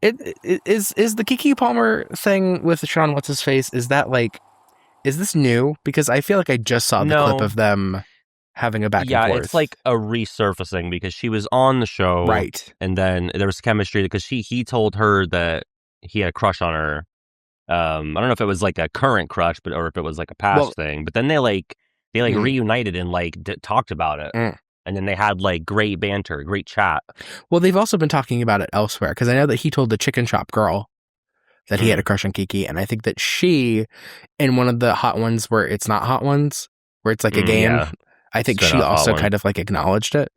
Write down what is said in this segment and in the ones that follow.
Is the Keke Palmer thing with Sean what's his face? Is this new? Because I feel like I just saw the clip of them having a back and forth. Yeah, it's like a resurfacing because she was on the show, right? And then there was chemistry because he told her that he had a crush on her. I don't know if it was like a current crush, or if it was like a past thing. But then they reunited and talked about it, and then they had like great banter, great chat. Well, they've also been talking about it elsewhere because I know that he told the chicken shop girl that he had a crush on Keke, and I think that she, in one of the Hot Ones where it's not Hot Ones, where it's like a game, I think she also kind of like acknowledged it.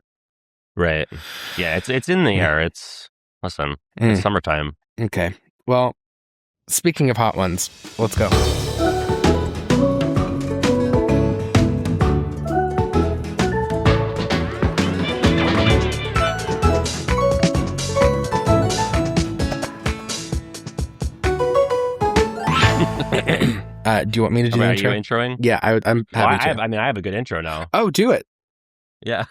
Right. Yeah, it's in the air. It's summertime. Okay. Well, speaking of Hot Ones, let's go. Do you want me to do the intro? Are you introing? Yeah, I'm happy to. I have a good intro now. Oh, do it. Yeah.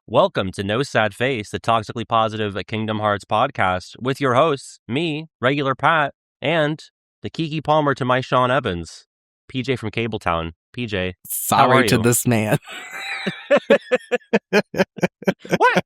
Welcome to No Sad Face, the toxically positive Kingdom Hearts podcast with your hosts, me, regular Pat, and the Keke Palmer to my Sean Evans, PJ from Cabletown. PJ, sorry to this man. What?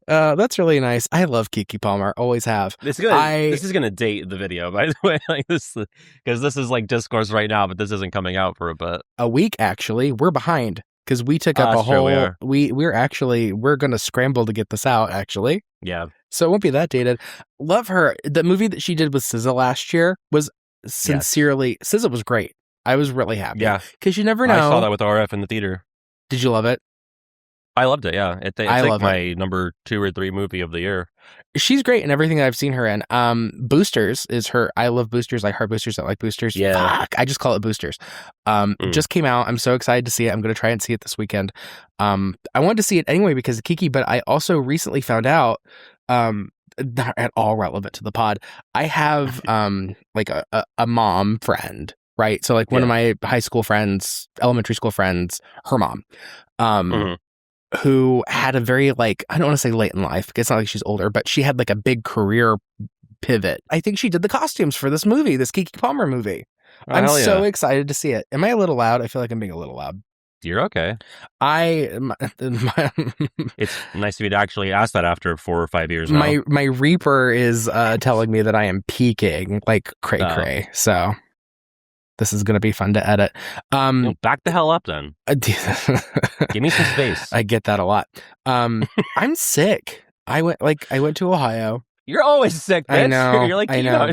That's really nice. I love Keke Palmer. Always have. This is gonna date the video, by the way, like this, because this is like discourse right now, but this isn't coming out for a week. Actually, we're behind because we took up a whole. We're gonna scramble to get this out. Actually, yeah. So it won't be that dated. Love her. The movie that she did with SZA last year was sincerely. Yes. SZA was great. I was really happy. Yeah, because you never know. I saw that with RF in the theater. Did you love it? I loved it, yeah. It's like my number 2 or 3 movie of the year. She's great in everything that I've seen her in. Boosters is her. I love Boosters. I heart Boosters. I like Boosters. Yeah. Fuck, I just call it Boosters. Just came out. I'm so excited to see it. I'm going to try and see it this weekend. I wanted to see it anyway because of Keke, but I also recently found out, not at all relevant to the pod, I have like a mom friend, right? So like one of my high school friends, elementary school friends, her mom. Who had a very, like, I don't want to say late in life, because it's not like she's older, but she had like a big career pivot. I think she did the costumes for this movie, this Keke Palmer movie. I'm so excited to see it. Am I a little loud? I feel like I'm being a little loud. You're okay. It's nice of you to actually ask that after 4 or 5 years now. My Reaper is telling me that I am peaking like cray. So this is going to be fun to edit. Back the hell up then. Give me some space. I get that a lot. I'm sick. I went to Ohio. You're always sick, bitch. I know. You're like, I know.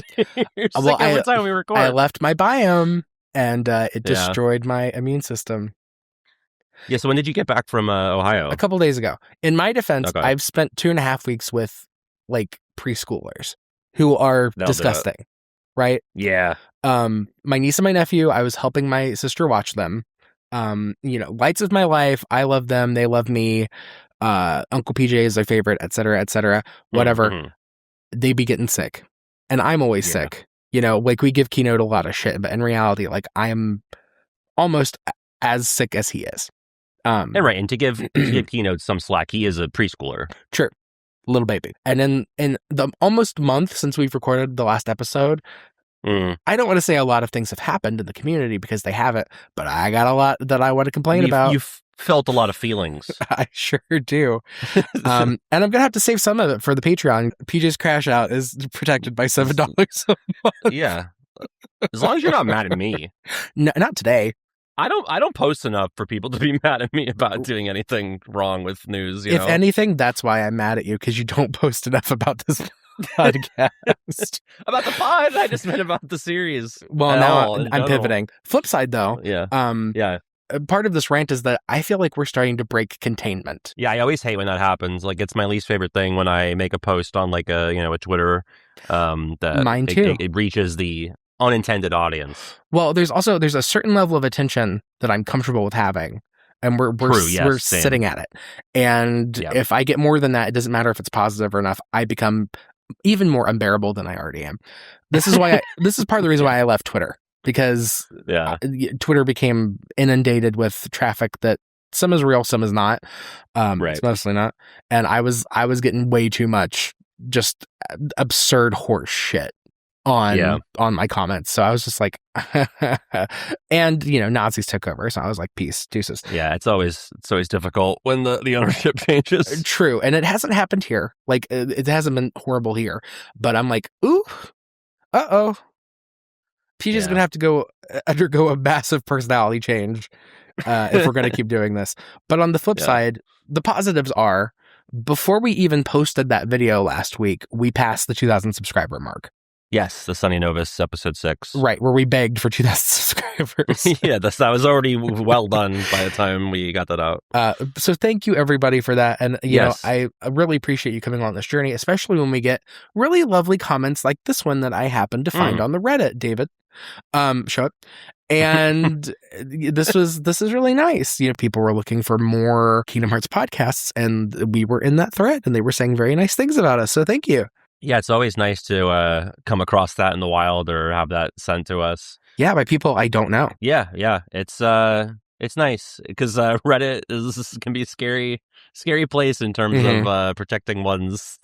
You're sick every time we record. I left my biome and it destroyed my immune system. Yeah, so when did you get back from Ohio? A couple days ago. In my defense, I've spent 2.5 weeks with like preschoolers who are disgusting. Right? Yeah. My niece and my nephew, I was helping my sister watch them. Lights of my life. I love them. They love me. Uncle PJ is their favorite, etc. Whatever. Mm-hmm. They be getting sick. And I'm always sick. Like we give Keynote a lot of shit, but in reality, like I am almost as sick as he is. And to give Keynote some slack, he is a preschooler. Sure. Little baby. And in the almost month since we've recorded the last episode, I don't want to say a lot of things have happened in the community because they haven't, but I got a lot that I want to complain about. You've felt a lot of feelings. I sure do. And I'm going to have to save some of it for the Patreon. PJ's Crash Out is protected by $7 a month. Yeah. As long as you're not mad at me. No, not today. I don't post enough for people to be mad at me about doing anything wrong with news. If anything, that's why I'm mad at you, because you don't post enough about this podcast. About the pod? I just meant about the series. Well, now I'm pivoting. Flip side, though. Yeah. Part of this rant is that I feel like we're starting to break containment. Yeah, I always hate when that happens. Like, it's my least favorite thing when I make a post on like a Twitter. That mine too. It reaches the unintended audience. Well, there's a certain level of attention that I'm comfortable with having, and we're sitting at it. And if I get more than that, it doesn't matter if it's positive or enough. I become even more unbearable than I already am. This is why this is part of the reason why I left Twitter, because Twitter became inundated with traffic that some is real, some is not. Right. It's mostly not. And I was getting way too much just absurd horse shit on my comments. So I was just like, and Nazis took over. So I was like, peace, deuces. Yeah, it's always difficult when the ownership changes. True. And it hasn't happened here. Like, it hasn't been horrible here. But I'm like, ooh, uh-oh. PJ's going to have to undergo a massive personality change if we're going to keep doing this. But on the flip side, the positives are, before we even posted that video last week, we passed the 2,000 subscriber mark. Yes, the Sunny Novus episode 6. Right, where we begged for 2,000 subscribers. Yeah, that was already well done by the time we got that out. So thank you, everybody, for that. And, you know, I really appreciate you coming on this journey, especially when we get really lovely comments like this one that I happened to find on the Reddit, David. Show it. And this is really nice. You know, people were looking for more Kingdom Hearts podcasts, and we were in that thread, and they were saying very nice things about us. So thank you. Yeah, it's always nice to come across that in the wild or have that sent to us. Yeah, by people I don't know. Yeah, it's nice because Reddit can be a scary place in terms of protecting one's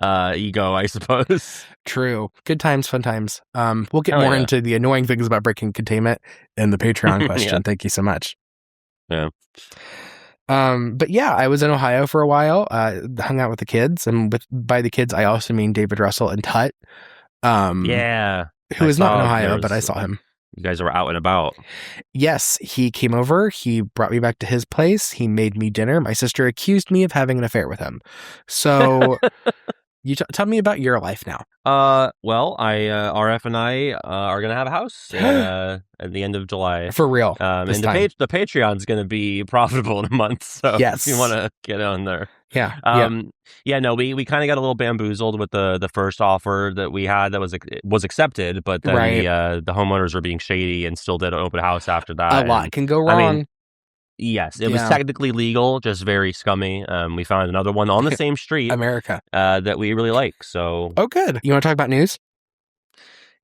ego, I suppose. True. Good times, fun times. We'll get more into the annoying things about breaking containment in the Patreon question. Thank you so much. Yeah. But yeah, I was in Ohio for a while, hung out with the kids, and by the kids, I also mean David Russell and Tut. Who is not in Ohio, but I saw him. You guys were out and about. Yes, he came over. He brought me back to his place. He made me dinner. My sister accused me of having an affair with him. So you tell me about your life now. Well, RF and I are gonna have a house at the end of July. For real. And the Patreon's gonna be profitable in a month. So if you want to get on there. Yeah. No, we kind of got a little bamboozled with the first offer that we had that was accepted, but then the homeowners were being shady and still did an open house after that. A lot can go wrong. I mean, yes, it was technically legal, just very scummy. We found another one on the same street, America, that we really like. So, good. You want to talk about news?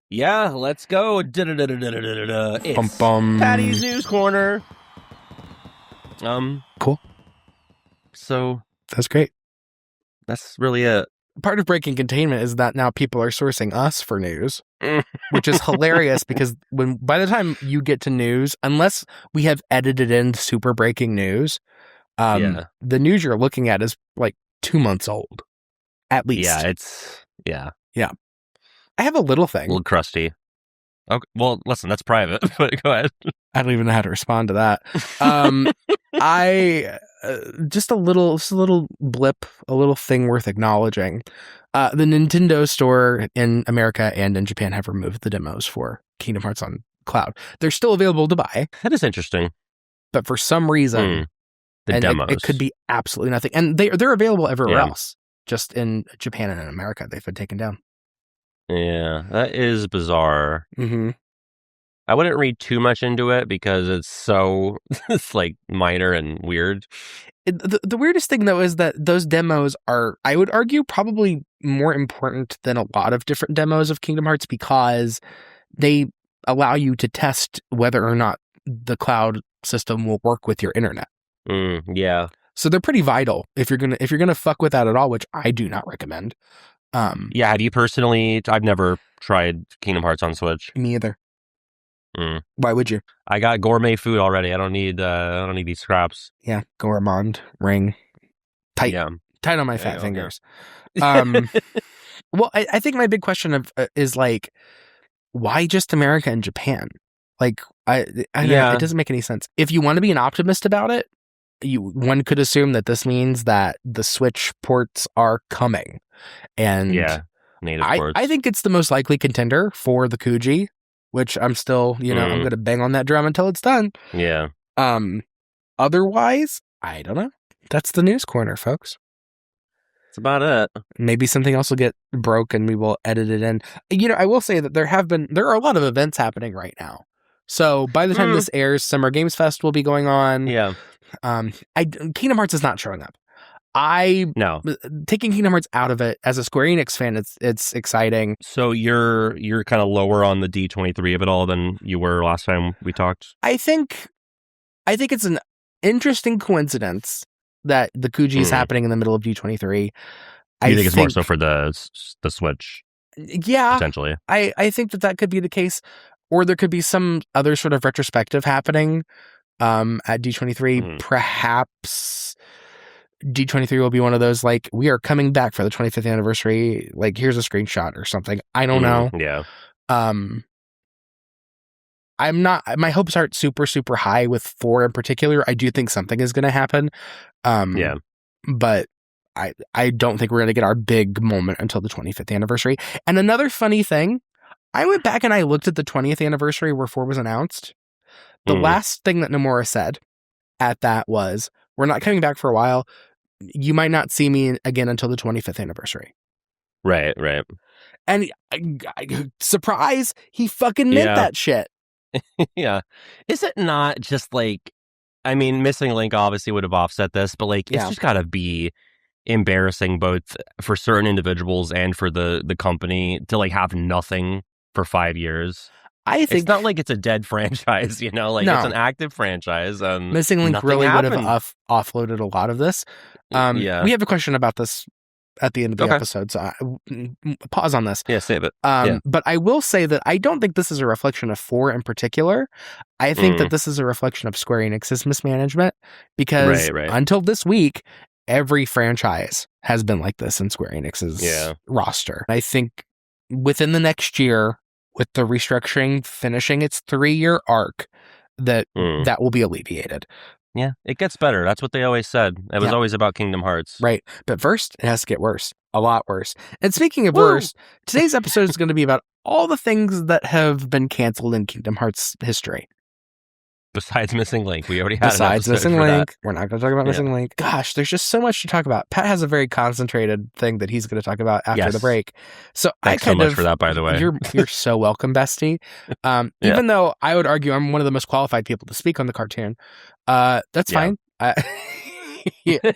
Yeah, let's go. It's Patty's News Corner. Cool. So that's great. That's really it. Part of breaking containment is that now people are sourcing us for news, which is hilarious because by the time you get to news, unless we have edited in super breaking news, the news you're looking at is like 2 months old, at least. Yeah. I have a little thing. A little crusty. Okay, well, listen, that's private, but go ahead. I don't even know how to respond to that. Just a little blip, a little thing worth acknowledging. The Nintendo store in America and in Japan have removed the demos for Kingdom Hearts on Cloud. They're still available to buy. That is interesting. But for some reason, demos. It could be absolutely nothing. And they're available everywhere else. Just in Japan and in America, they've been taken down. Yeah, that is bizarre. Mm-hmm. I wouldn't read too much into it because it's like minor and weird. The weirdest thing, though, is that those demos are, I would argue, probably more important than a lot of different demos of Kingdom Hearts because they allow you to test whether or not the cloud system will work with your internet. Yeah. So they're pretty vital if you're gonna fuck with that at all, which I do not recommend. Yeah, have you personally? I've never tried Kingdom Hearts on Switch. Me either. Why would you? I got gourmet food already. I don't need these scraps. Yeah, gourmand ring. Tight on my fat fingers. Yeah. Well, I think my big question is like, why just America and Japan? Like, I don't know, it doesn't make any sense. If you want to be an optimist about it, one could assume that this means that the Switch ports are coming. And native ports. I think it's the most likely contender for the Kuji, which I'm still, I'm going to bang on that drum until it's done. Yeah. Otherwise, I don't know. That's the news corner, folks. That's about it. Maybe something else will get broke and we will edit it in. I will say that there are a lot of events happening right now. So by the time this airs, Summer Games Fest will be going on. Yeah. Kingdom Hearts is not showing up. Taking Kingdom Hearts out of it as a Square Enix fan, it's exciting. So you're kind of lower on the D23 of it all than you were last time we talked. I think it's interesting coincidence that the Kuji is happening in the middle of D23. You think it's more so for the Switch? Yeah, potentially. I think that could be the case, or there could be some other sort of retrospective happening at D23. Perhaps D23 will be one of those, like, we are coming back for the 25th anniversary. Like, here's a screenshot or something. I don't know. Yeah. I'm not. My hopes aren't super, super high with 4 in particular. I do think something is going to happen. Yeah. But I don't think we're going to get our big moment until the 25th anniversary. And another funny thing, I went back and I looked at the 20th anniversary where 4 was announced. The last thing that Nomura said at that was, we're not coming back for a while. You might not see me again until the 25th anniversary. Right. And surprise, he fucking meant that shit. Yeah. Is it not just like, I mean, Missing Link obviously would have offset this, but like, it's just got to be embarrassing both for certain individuals and for the company to like have nothing for 5 years. I think it's not like it's a dead franchise, you know, like it's an active franchise. Missing Link really would have offloaded a lot of this. We have a question about this at the end of the episode, so pause on this. Yeah, save it. But I will say that I don't think this is a reflection of 4 in particular. I think that this is a reflection of Square Enix's mismanagement, because until this week, every franchise has been like this in Square Enix's roster. I think within the next year, with the restructuring finishing its 3-year arc, that will be alleviated. Yeah, it gets better. That's what they always said. It was always about Kingdom Hearts. Right. But first, it has to get worse. A lot worse. And speaking of worse, today's episode is going to be about all the things that have been canceled in Kingdom Hearts history. Besides Missing Link. We already had Besides Missing Link. We're not going to talk about Missing Link. Gosh, there's just so much to talk about. Pat has a very concentrated thing that he's going to talk about after the break. So Thanks so much for that, by the way. You're so welcome, bestie. Even though I would argue I'm one of the most qualified people to speak on the cartoon, that's fine. I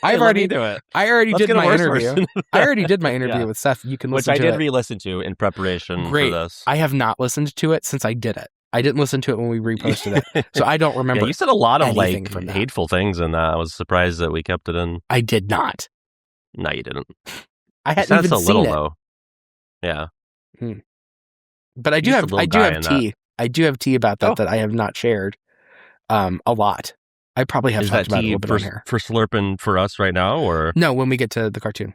already do it. I already did my interview. I already did my interview with Seth. You can listen to it. Which I did re-listen to in preparation for this. I have not listened to it since I did it. I didn't listen to it when we reposted it, so I don't remember. You said a lot of like hateful things in that. I was surprised that we kept it in. I did not. No, you didn't. I hadn't even seen it. Low. Yeah. But I do have tea. I do have tea about that I have not shared a lot. I probably have talked about it a little bit on here. For slurping for us right now, or no, when we get to the cartoon.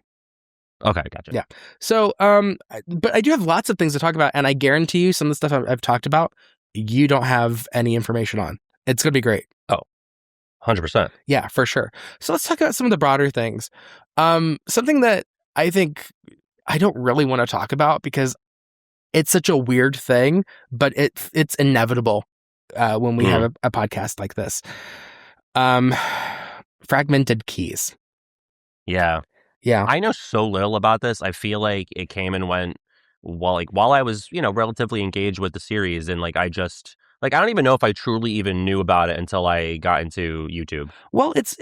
Okay, gotcha. Yeah. So, but I do have lots of things to talk about, and I guarantee you some of the stuff I've talked about, you don't have any information on. It's going to be great. Oh, 100%. Yeah, for sure. So let's talk about some of the broader things. Something that I think I don't really want to talk about because it's such a weird thing, but it's inevitable when we have a podcast like this. Fragmented keys. Yeah. I know so little about this. I feel like it came and went while I was, relatively engaged with the series, and like I don't even know if I truly even knew about it until I got into YouTube. Well, it's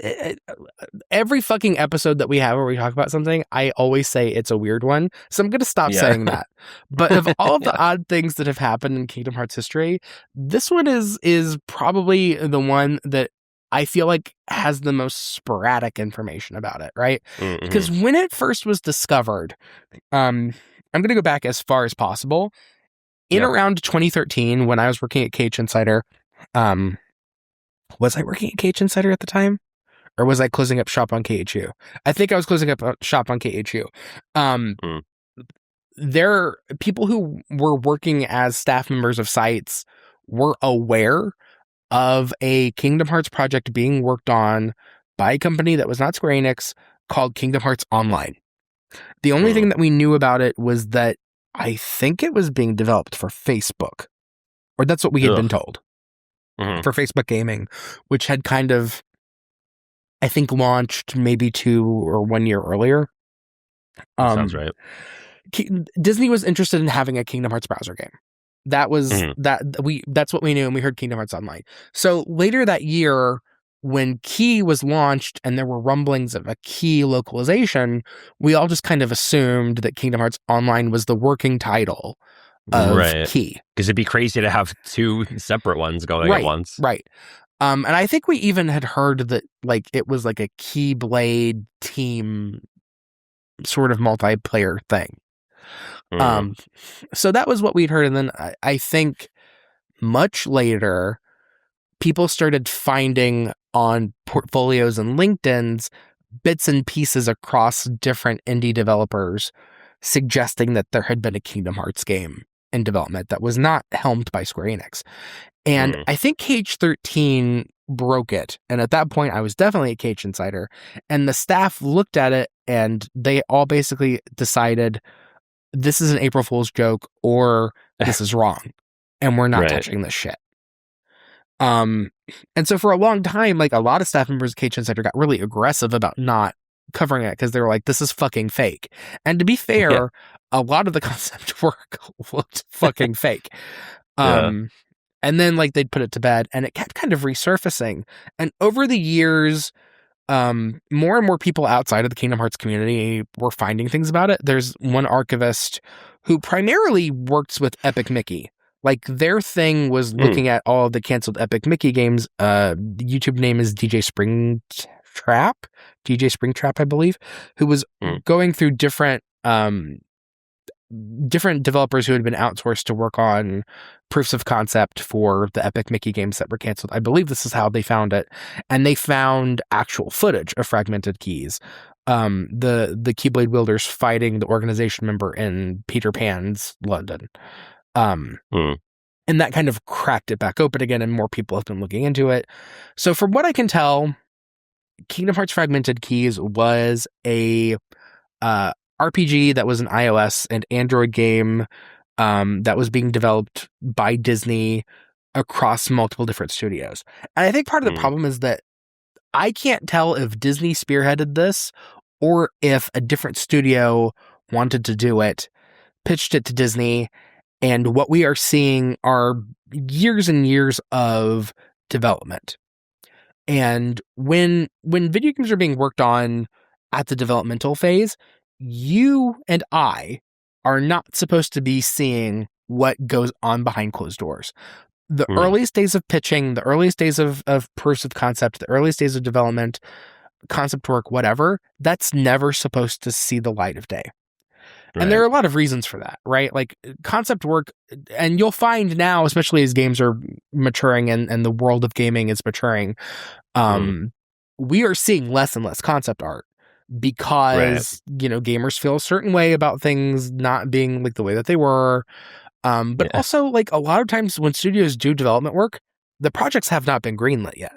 every fucking episode that we have where we talk about something, I always say it's a weird one. So I'm going to stop saying that. But of all of the odd things that have happened in Kingdom Hearts history, this one is probably the one that I feel like has the most sporadic information about it, right? Because when it first was discovered, I'm going to go back as far as possible. In around 2013, when I was working at KH Insider, was I working at KH Insider at the time? Or was I closing up shop on KHU? I think I was closing up shop on KHU. There, people who were working as staff members of sites were aware of a Kingdom Hearts project being worked on by a company that was not Square Enix called Kingdom Hearts Online. The only thing that we knew about it was that I think it was being developed for Facebook, or that's what we had been told, for Facebook Gaming, which had kind of, I think, launched maybe 2 or 1 year earlier. Sounds right. Disney was interested in having a Kingdom Hearts browser game. That was that's what we knew, and we heard Kingdom Hearts Online. So later that year, when Key was launched and there were rumblings of a Key localization, we all just kind of assumed that Kingdom Hearts Online was the working title of Key. Because it'd be crazy to have 2 separate ones going at once. Right. And I think we even had heard that like it was like a Keyblade team sort of multiplayer thing. So that was what we'd heard. And then I think much later, people started finding on portfolios and LinkedIn's bits and pieces across different indie developers suggesting that there had been a Kingdom Hearts game in development that was not helmed by Square Enix. And I think KH13 broke it. And at that point, I was definitely a KH insider. And the staff looked at it and they all basically decided this is an April Fool's joke or this is wrong. And we're not touching this shit. And so for a long time, like a lot of staff members at KH Insider got really aggressive about not covering it because they were like, this is fucking fake. And to be fair, a lot of the concept work looked fucking fake. And then like they'd put it to bed and it kept kind of resurfacing. And over the years, more and more people outside of the Kingdom Hearts community were finding things about it. There's one archivist who primarily works with Epic Mickey. Like their thing was looking at all of the canceled Epic Mickey games. The YouTube name is DJ Springtrap, I believe, who was going through different developers who had been outsourced to work on proofs of concept for the Epic Mickey games that were canceled. I believe this is how they found it. And they found actual footage of Fragmented Keys. The Keyblade wielders fighting the organization member in Peter Pan's London. And that kind of cracked it back open again, and more people have been looking into it. So from what I can tell, Kingdom Hearts Fragmented Keys was a RPG that was an iOS and Android game that was being developed by Disney across multiple different studios. And I think part of the problem is that I can't tell if Disney spearheaded this or if a different studio wanted to do it, pitched it to Disney, and what we are seeing are years and years of development. And when video games are being worked on at the developmental phase, you and I are not supposed to be seeing what goes on behind closed doors. The earliest days of pitching, the earliest days of proofs of concept, the earliest days of development, concept work, whatever, that's never supposed to see the light of day. And there are a lot of reasons for that, right? Like concept work, and you'll find now, especially as games are maturing and the world of gaming is maturing, we are seeing less and less concept art because, you know, gamers feel a certain way about things not being like the way that they were. But also like a lot of times when studios do development work, the projects have not been greenlit yet.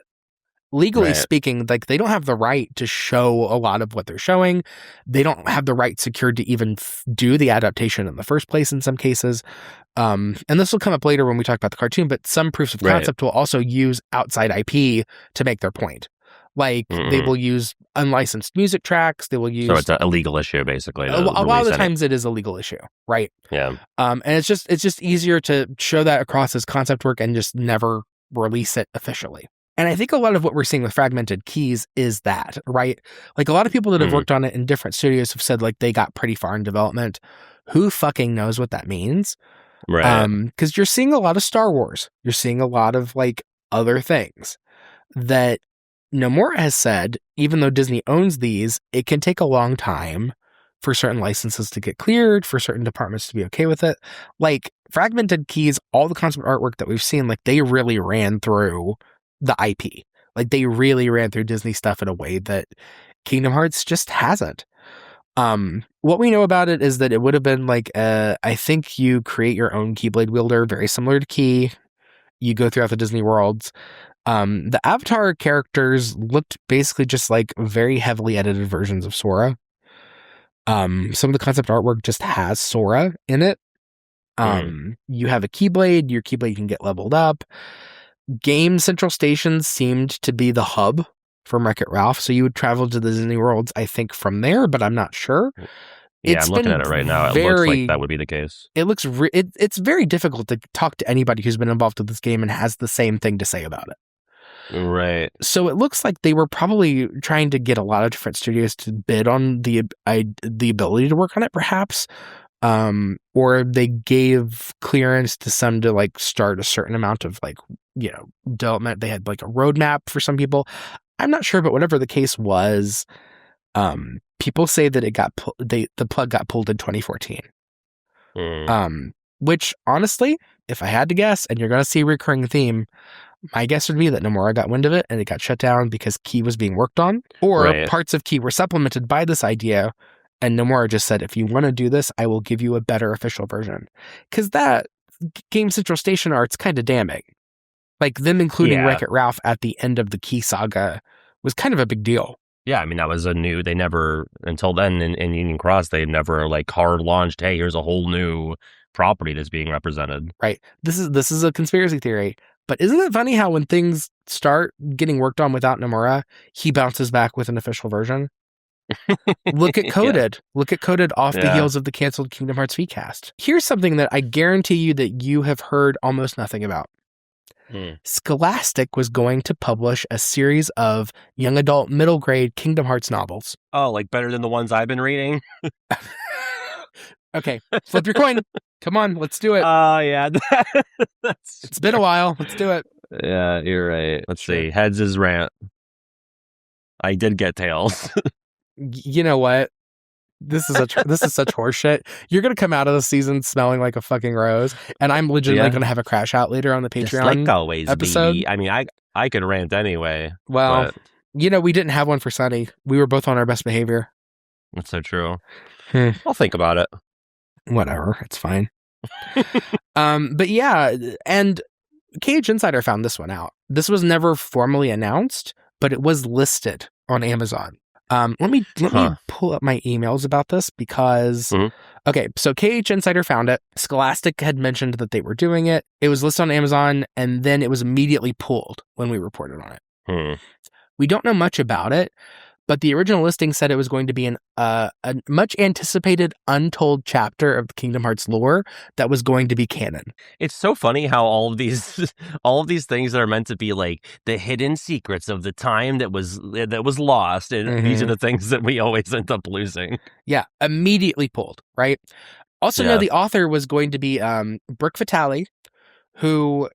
Legally speaking, like they don't have the right to show a lot of what they're showing. They don't have the right secured to even do the adaptation in the first place in some cases. And this will come up later when we talk about the cartoon, but some proofs of concept will also use outside IP to make their point. Like they will use unlicensed music tracks. They will use... So it's a legal issue, basically. A lot of the times it is a legal issue, right? Yeah. And it's just easier to show that across as concept work and just never release it officially. And I think a lot of what we're seeing with Fragmented Keys is that, right? Like a lot of people that have worked on it in different studios have said like they got pretty far in development. Who fucking knows what that means? Right. Because you're seeing a lot of Star Wars. You're seeing a lot of like other things that Nomura has said, even though Disney owns these, it can take a long time for certain licenses to get cleared, for certain departments to be okay with it. Like Fragmented Keys, all the concept artwork that we've seen, like they really ran through the IP. Like they really ran through Disney stuff in a way that Kingdom Hearts just hasn't. What we know about it is that it would have been like, I think you create your own Keyblade wielder, very similar to Key. You go throughout the Disney worlds. The Avatar characters looked basically just like very heavily edited versions of Sora. Some of the concept artwork just has Sora in it. You have a Keyblade, your Keyblade can get leveled up. Game Central Station seemed to be the hub for Wreck-It Ralph, so you would travel to the Disney worlds, I think, from there, but I'm not sure. Yeah, I'm looking at it right now. It looks like that would be the case. It looks it's very difficult to talk to anybody who's been involved with this game and has the same thing to say about it. Right. So it looks like they were probably trying to get a lot of different studios to bid on the ability to work on it, perhaps. Or they gave clearance to some to like start a certain amount of like development. They had like a roadmap for some people. I'm not sure, but whatever the case was, people say that the plug got pulled in 2014. Which honestly, if I had to guess, and you're going to see a recurring theme, my guess would be that Nomura got wind of it and it got shut down because Key was being worked on, or parts of Key were supplemented by this idea, and Nomura just said, if you want to do this, I will give you a better official version. Because that Game Central Station art's kind of damning. Like, them including Wreck-It Ralph at the end of the Key saga was kind of a big deal. Yeah, I mean, that was they never, until then in Union Cross, they never like hard launched, hey, here's a whole new property that's being represented. Right. This is a conspiracy theory. But isn't it funny how when things start getting worked on without Nomura, he bounces back with an official version? Look at Coded. Look at Coded off the heels of the canceled Kingdom Hearts V-Cast. Here's something that I guarantee you that you have heard almost nothing about. Scholastic was going to publish a series of young adult middle grade Kingdom Hearts novels. Oh, like better than the ones I've been reading? Okay, flip your coin. Come on, let's do it. Yeah. It's been a while. Let's do it. Yeah, you're right. Let's see. Heads is rant. I did get tails. You know what? This is such horseshit. You're gonna come out of the season smelling like a fucking rose, and I'm legitimately gonna have a crash out later on the Patreon. Just like always, episode. I mean, I could rant anyway. Well, we didn't have one for Sunny. We were both on our best behavior. That's so true. I'll think about it. Whatever, it's fine. But yeah, and Cage Insider found this one out. This was never formally announced, but it was listed on Amazon. Let me pull up my emails about this because okay, so KH Insider found it. Scholastic had mentioned that they were doing it. It was listed on Amazon, and then it was immediately pulled when we reported on it. We don't know much about it, but the original listing said it was going to be a much anticipated untold chapter of Kingdom Hearts lore that was going to be canon. It's so funny how all of these things that are meant to be like the hidden secrets of the time that was lost, and these are the things that we always end up losing. Yeah, immediately pulled, right? Also know the author was going to be Brooke Vitale, who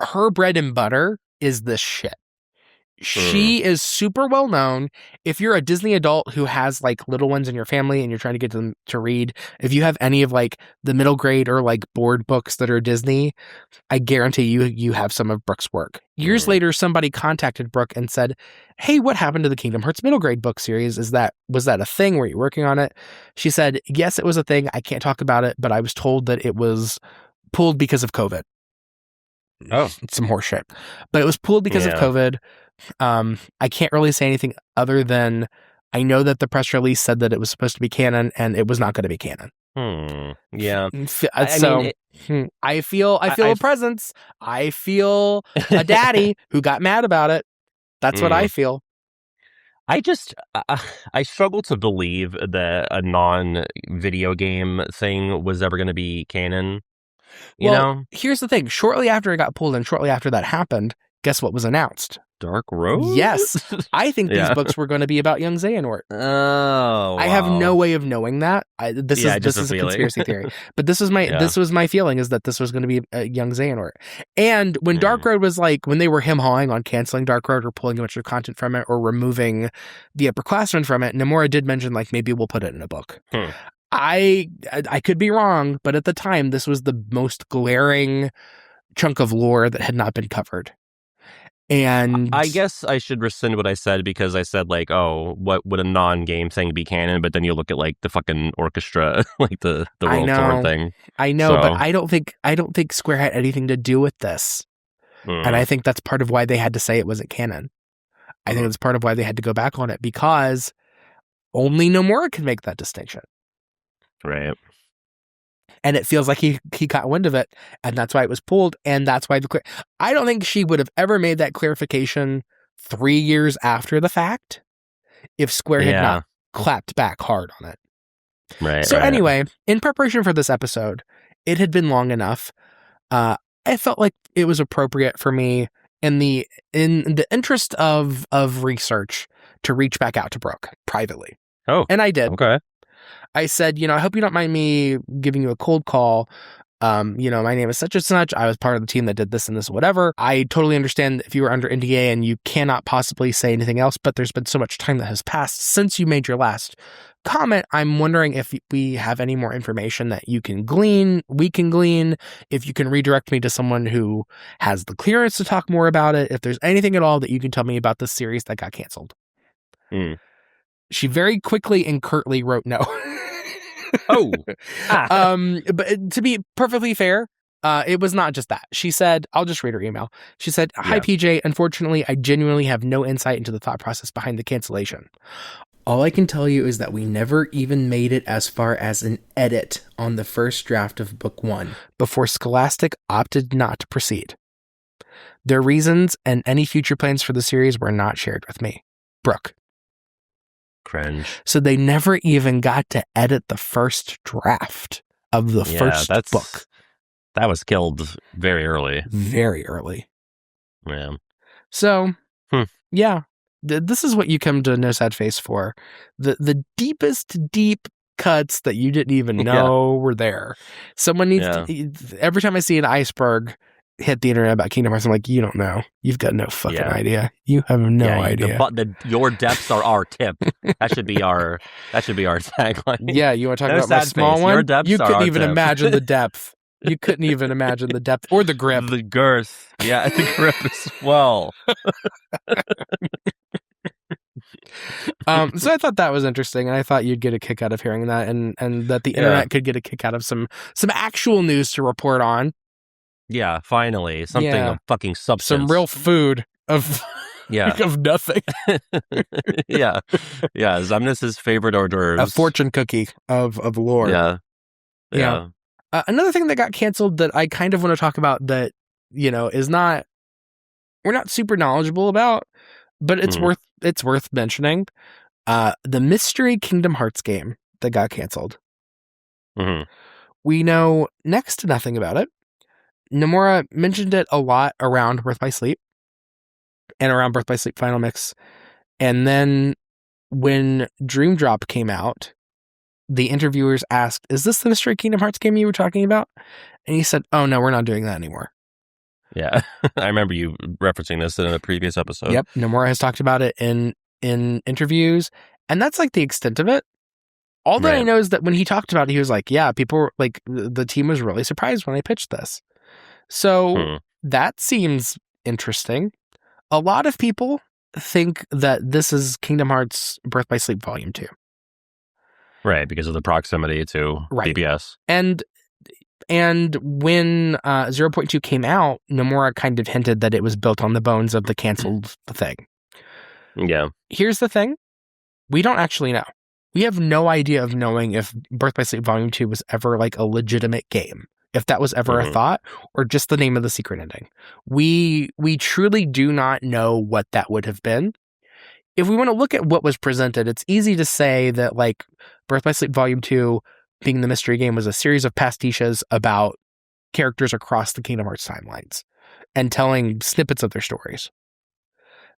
her bread and butter is this shit. She is super well known. If you're a Disney adult who has like little ones in your family and you're trying to get them to read, if you have any of like the middle grade or like board books that are Disney, I guarantee you have some of Brooke's work. Years later, somebody contacted Brooke and said, "Hey, what happened to the Kingdom Hearts middle grade book series? Was that a thing? Were you working on it?" She said, "Yes, it was a thing. I can't talk about it, but I was told that it was pulled because of COVID." Oh, it's some horseshit. But it was pulled because of COVID. I can't really say anything other than I know that the press release said that it was supposed to be canon, and it was not going to be canon. Yeah. I feel a presence. I feel a daddy who got mad about it. That's what I feel. I struggle to believe that a non-video game thing was ever going to be canon. You know? Here's the thing. Shortly after it got pulled and shortly after that happened, guess what was announced? Dark Road? Yes. I think these books were going to be about young Xehanort. Oh, wow. I have no way of knowing that. This is a conspiracy theory. But this was my feeling, is that this was going to be a young Xehanort. And when Dark Road was like, when they were him-hawing on canceling Dark Road or pulling a bunch of content from it or removing the upperclassmen from it, Nomura did mention like maybe we'll put it in a book. I could be wrong, but at the time this was the most glaring chunk of lore that had not been covered. And I guess I should rescind what I said, because I said like, oh, what would a non-game thing be canon? But then you look at like the fucking orchestra, like the world tour thing. I know, but I don't think Square had anything to do with this. And I think that's part of why they had to say it wasn't canon. I think it's part of why they had to go back on it, because only Nomura can make that distinction. Right. And it feels like he got wind of it, and that's why it was pulled, and that's why I don't think she would have ever made that clarification 3 years after the fact if Square had not clapped back hard on it. Right. So anyway, in preparation for this episode, it had been long enough. I felt like it was appropriate for me in the interest of research to reach back out to Brooke privately. Oh. And I did. Okay. I said, I hope you don't mind me giving you a cold call. My name is such and such. I was part of the team that did this and this, whatever. I totally understand if you were under NDA and you cannot possibly say anything else, but there's been so much time that has passed since you made your last comment. I'm wondering if we have any more information that we can glean, if you can redirect me to someone who has the clearance to talk more about it, if there's anything at all that you can tell me about this series that got canceled. She very quickly and curtly wrote no. But to be perfectly fair, it was not just that. She said, I'll just read her email. She said, "Hi, PJ. Unfortunately, I genuinely have no insight into the thought process behind the cancellation. All I can tell you is that we never even made it as far as an edit on the first draft of book 1 before Scholastic opted not to proceed. Their reasons and any future plans for the series were not shared with me. Brooke." Cringe. So they never even got to edit the first draft of the first book. That was killed very early. Very early. Yeah. So, yeah. This is what you come to No Sad Face for. The deepest deep cuts that you didn't even know were there. Someone needs to, every time I see an iceberg hit the internet about Kingdom Hearts, I'm like, you don't know. You've got no fucking idea. You have no idea. Your depths are our tip. That should be our tagline. Yeah, you want to talk about my small one? You couldn't even imagine the depth. You couldn't even imagine the depth or the grip. The girth. Yeah, the grip as well. So I thought that was interesting, and I thought you'd get a kick out of hearing that, and that the internet could get a kick out of some actual news to report on. Yeah, finally. Something of fucking substance. Some real food of of nothing. Yeah. Xemnas' favorite hors d'oeuvres. A fortune cookie of lore. Yeah. Another thing that got canceled that I kind of want to talk about that, is not, we're not super knowledgeable about, but it's worth mentioning. The mystery Kingdom Hearts game that got canceled. We know next to nothing about it. Nomura mentioned it a lot around Birth by Sleep and around Birth by Sleep Final Mix. And then when Dream Drop came out, the interviewers asked, "Is this the mystery Kingdom Hearts game you were talking about?" And he said, "Oh, no, we're not doing that anymore." Yeah, I remember you referencing this in a previous episode. Yep, Nomura has talked about it in interviews, and that's like the extent of it. All that I know is that when he talked about it, he was like, "Yeah, people were like, the team was really surprised when I pitched this." So that seems interesting. A lot of people think that this is Kingdom Hearts Birth by Sleep Volume 2. Right, because of the proximity to BBS. And when 0.2 came out, Nomura kind of hinted that it was built on the bones of the canceled thing. Yeah. Here's the thing. We don't actually know. We have no idea of knowing if Birth by Sleep Volume 2 was ever like a legitimate game. If that was ever a thought, or just the name of the secret ending. We truly do not know what that would have been. If we want to look at what was presented, it's easy to say that like Birth by Sleep Volume 2 being the mystery game was a series of pastiches about characters across the Kingdom Hearts timelines and telling snippets of their stories.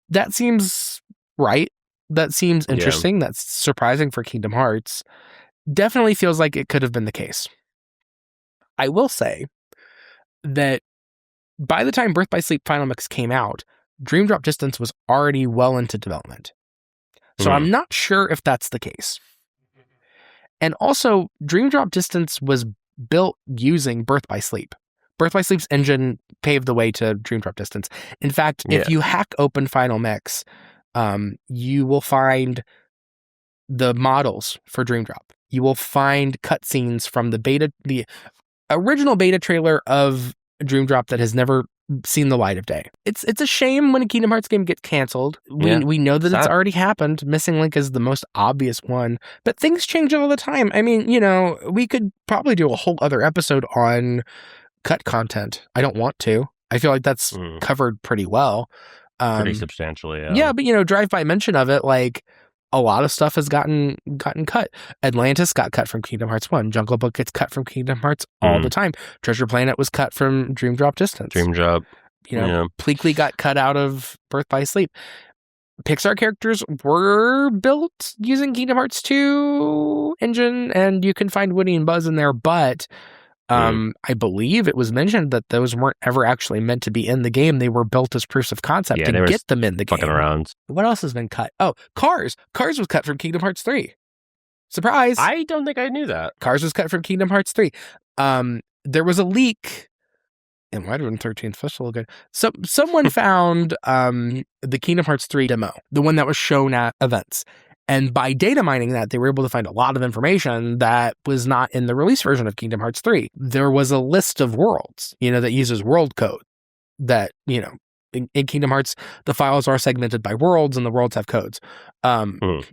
That seems right. That seems interesting. That's surprising for Kingdom Hearts. Definitely feels like it could have been the case. I will say that by the time Birth by Sleep Final Mix came out, Dream Drop Distance was already well into development. So I'm not sure if that's the case. And also, Dream Drop Distance was built using Birth by Sleep. Birth by Sleep's engine paved the way to Dream Drop Distance. In fact, if you hack open Final Mix, you will find the models for Dream Drop. You will find cutscenes from the original beta trailer of Dream Drop that has never seen the light of day. It's a shame when a Kingdom Hearts game gets canceled. We know that it's already happened. Missing Link is the most obvious one, but things change all the time. I mean, we could probably do a whole other episode on cut content. I don't want to. I feel like that's covered pretty well. Pretty substantially, yeah. But, drive-by mention of it, like, a lot of stuff has gotten cut. Atlantis got cut from Kingdom Hearts 1. Jungle Book gets cut from Kingdom Hearts all the time. Treasure Planet was cut from Dream Drop Distance. Dream Drop. Pleakley got cut out of Birth by Sleep. Pixar characters were built using Kingdom Hearts 2 engine, and you can find Woody and Buzz in there, but I believe it was mentioned that those weren't ever actually meant to be in the game. They were built as proofs of concept to get them in the game. Fucking around. What else has been cut? Oh, Cars. Cars was cut from Kingdom Hearts 3. Surprise! I don't think I knew that. Cars was cut from Kingdom Hearts 3. There was a leak. It might have been 13th Festival again. So someone found the Kingdom Hearts 3 demo, the one that was shown at events. And by data mining that, they were able to find a lot of information that was not in the release version of Kingdom Hearts 3. There was a list of worlds, that uses world code that, in Kingdom Hearts, the files are segmented by worlds and the worlds have codes.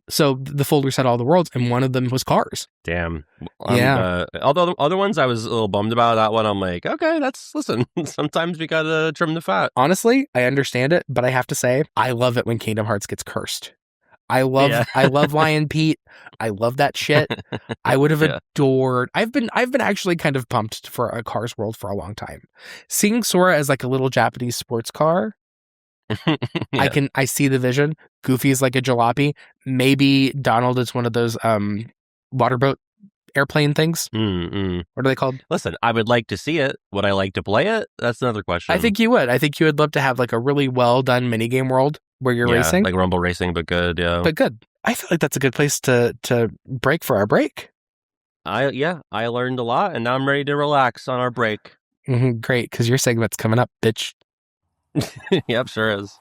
So the folders had all the worlds and one of them was Cars. Damn. Yeah. Although the other ones I was a little bummed about. That one I'm like, okay, listen, sometimes we gotta trim the fat. Honestly, I understand it, but I have to say, I love it when Kingdom Hearts gets cursed. I love Lion Pete. I love that shit. I would have adored. I've been actually kind of pumped for a Cars world for a long time. Seeing Sora as like a little Japanese sports car, I see the vision. Goofy is like a jalopy. Maybe Donald is one of those waterboat airplane things. What are they called? Listen, I would like to see it. Would I like to play it? That's another question. I think you would. I think you would love to have like a really well done minigame world where you're racing. Like Rumble Racing, but good, yeah. But good. I feel like that's a good place to break for our break. I learned a lot, and now I'm ready to relax on our break. Great, because your segment's coming up, bitch. Yep, sure is.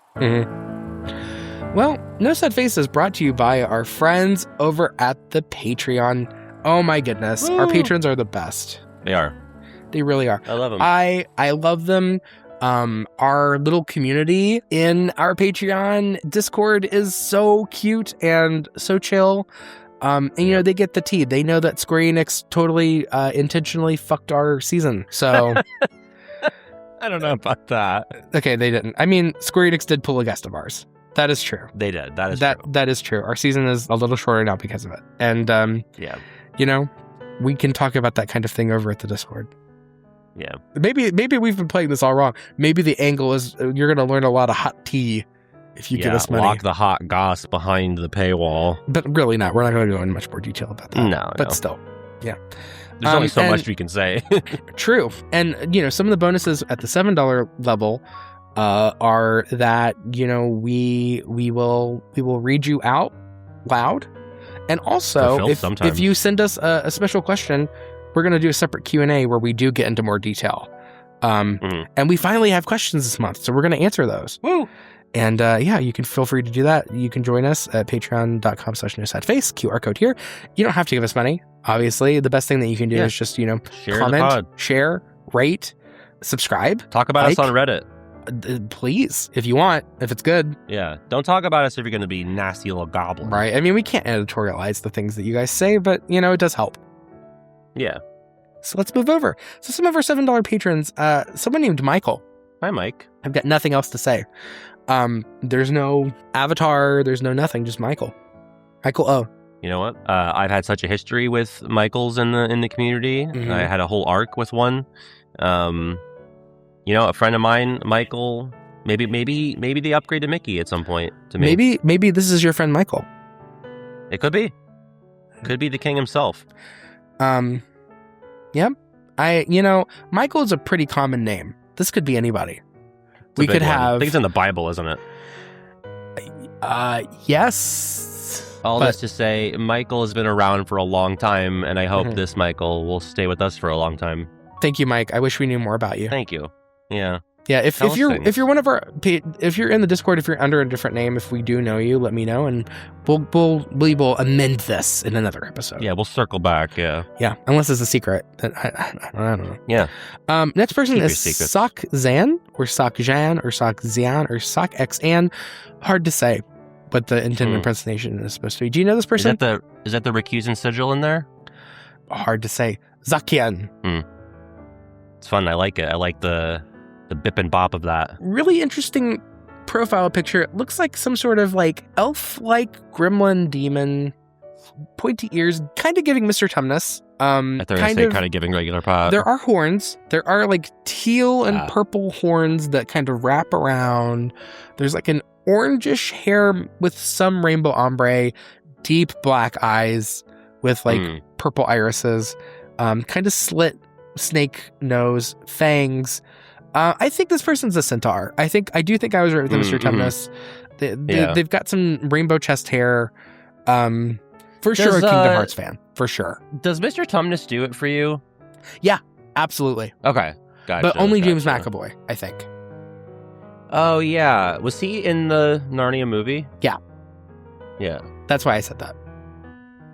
Well, No Sad Face is brought to you by our friends over at the Patreon. Oh my goodness, our patrons are the best. They are. They really are. I love them. I love them. Our little community in our Patreon Discord is so cute and so chill. And they get the tea. They know that Square Enix totally intentionally fucked our season. So I don't know about that. Okay, they didn't. I mean, Square Enix did pull a guest of ours. That is true. They did. That is true. That is true. Our season is a little shorter now because of it. And we can talk about that kind of thing over at the Discord. Yeah. Maybe we've been playing this all wrong. Maybe the angle is you're going to learn a lot of hot tea if you give us money. Lock the hot goss behind the paywall. But really not. We're not going to go into much more detail about that. No. But still, yeah. There's only so much we can say. True. And, some of the bonuses at the $7 level are that, we will read you out loud. And also, if you send us a special question, we're going to do a separate Q&A where we do get into more detail. And we finally have questions this month, so we're going to answer those. Woo! And you can feel free to do that. You can join us at patreon.com/nosadface, QR code here. You don't have to give us money, obviously. The best thing that you can do is just, share comment, share, rate, subscribe. Talk about us on Reddit. Please, if you want, if it's good. Yeah, don't talk about us if you're going to be nasty little goblins. Right. I mean, we can't editorialize the things that you guys say, but, it does help. Yeah. So let's move over. So some of our $7 patrons, someone named Michael. Hi, Mike. I've got nothing else to say. There's no avatar. There's no nothing. Just Michael. Michael O. You know what? I've had such a history with Michaels in the community. Mm-hmm. I had a whole arc with one. A friend of mine, Michael. Maybe they upgraded Mickey at some point to me. Maybe this is your friend Michael. It could be. Could be the king himself. Yep. Michael is a pretty common name. This could be anybody. We could have. I think it's in the Bible, isn't it? Yes. All this to say, Michael has been around for a long time, and I hope this Michael will stay with us for a long time. Thank you, Mike. I wish we knew more about you. Thank you. Yeah. Yeah, if you're one of our, if you're in the Discord, if you're under a different name, if we do know you, let me know, and we will amend this in another episode. Yeah, we'll circle back. Yeah. Yeah, unless it's a secret. I don't know. Yeah. Next person is Sock Zan or Sock Jan or Sock Zian or Sock Xan. Hard to say what the intended pronunciation is supposed to be. Do you know this person? Is that the recusant sigil in there? Hard to say. Zakian. It's fun. I like it. I like the bip and bop of that. Really interesting profile picture. It looks like some sort of like elf-like gremlin demon, pointy ears, kind of giving Mr. Tumnus. Kind of giving regular pop. There are horns. There are like teal and purple horns that kind of wrap around. There's like an orangish hair with some rainbow ombre, deep black eyes with like purple irises, kind of slit snake nose, fangs. I think this person's a centaur. I do think I was right with Mr. Tumnus. They've got some rainbow chest hair. For sure, a Kingdom Hearts fan. For sure. Does Mr. Tumnus do it for you? Yeah, absolutely. Okay, gotcha. But only James McAvoy, I think. Oh, yeah. Was he in the Narnia movie? Yeah. Yeah. That's why I said that.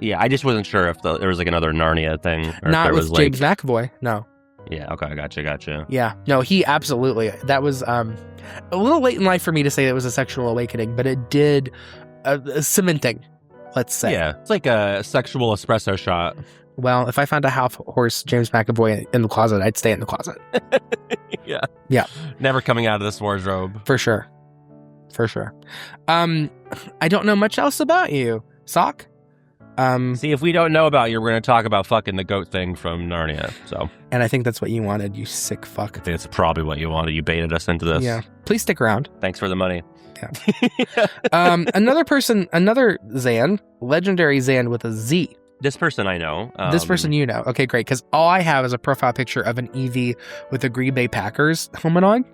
Yeah, I just wasn't sure if there was like another Narnia thing. Or Not if with was, James McAvoy, no. Yeah, okay, gotcha. Yeah, no, he absolutely. That was a little late in life for me to say it was a sexual awakening, but it did cementing, let's say. Yeah, it's like a sexual espresso shot. Well, if I found a half horse James McAvoy in the closet, I'd stay in the closet. Yeah. Never coming out of this wardrobe. For sure. I don't know much else about you, Sock. See, if we don't know about you, we're going to talk about fucking the goat thing from Narnia. So, and I think that's what you wanted, you sick fuck. I think it's probably what you wanted. You baited us into this. Yeah. Please stick around. Thanks for the money. Yeah. Another Zan, legendary Zan with a Z. This person I know. This person you know. Okay, great. Because all I have is a profile picture of an Eevee with a Green Bay Packers helmet on.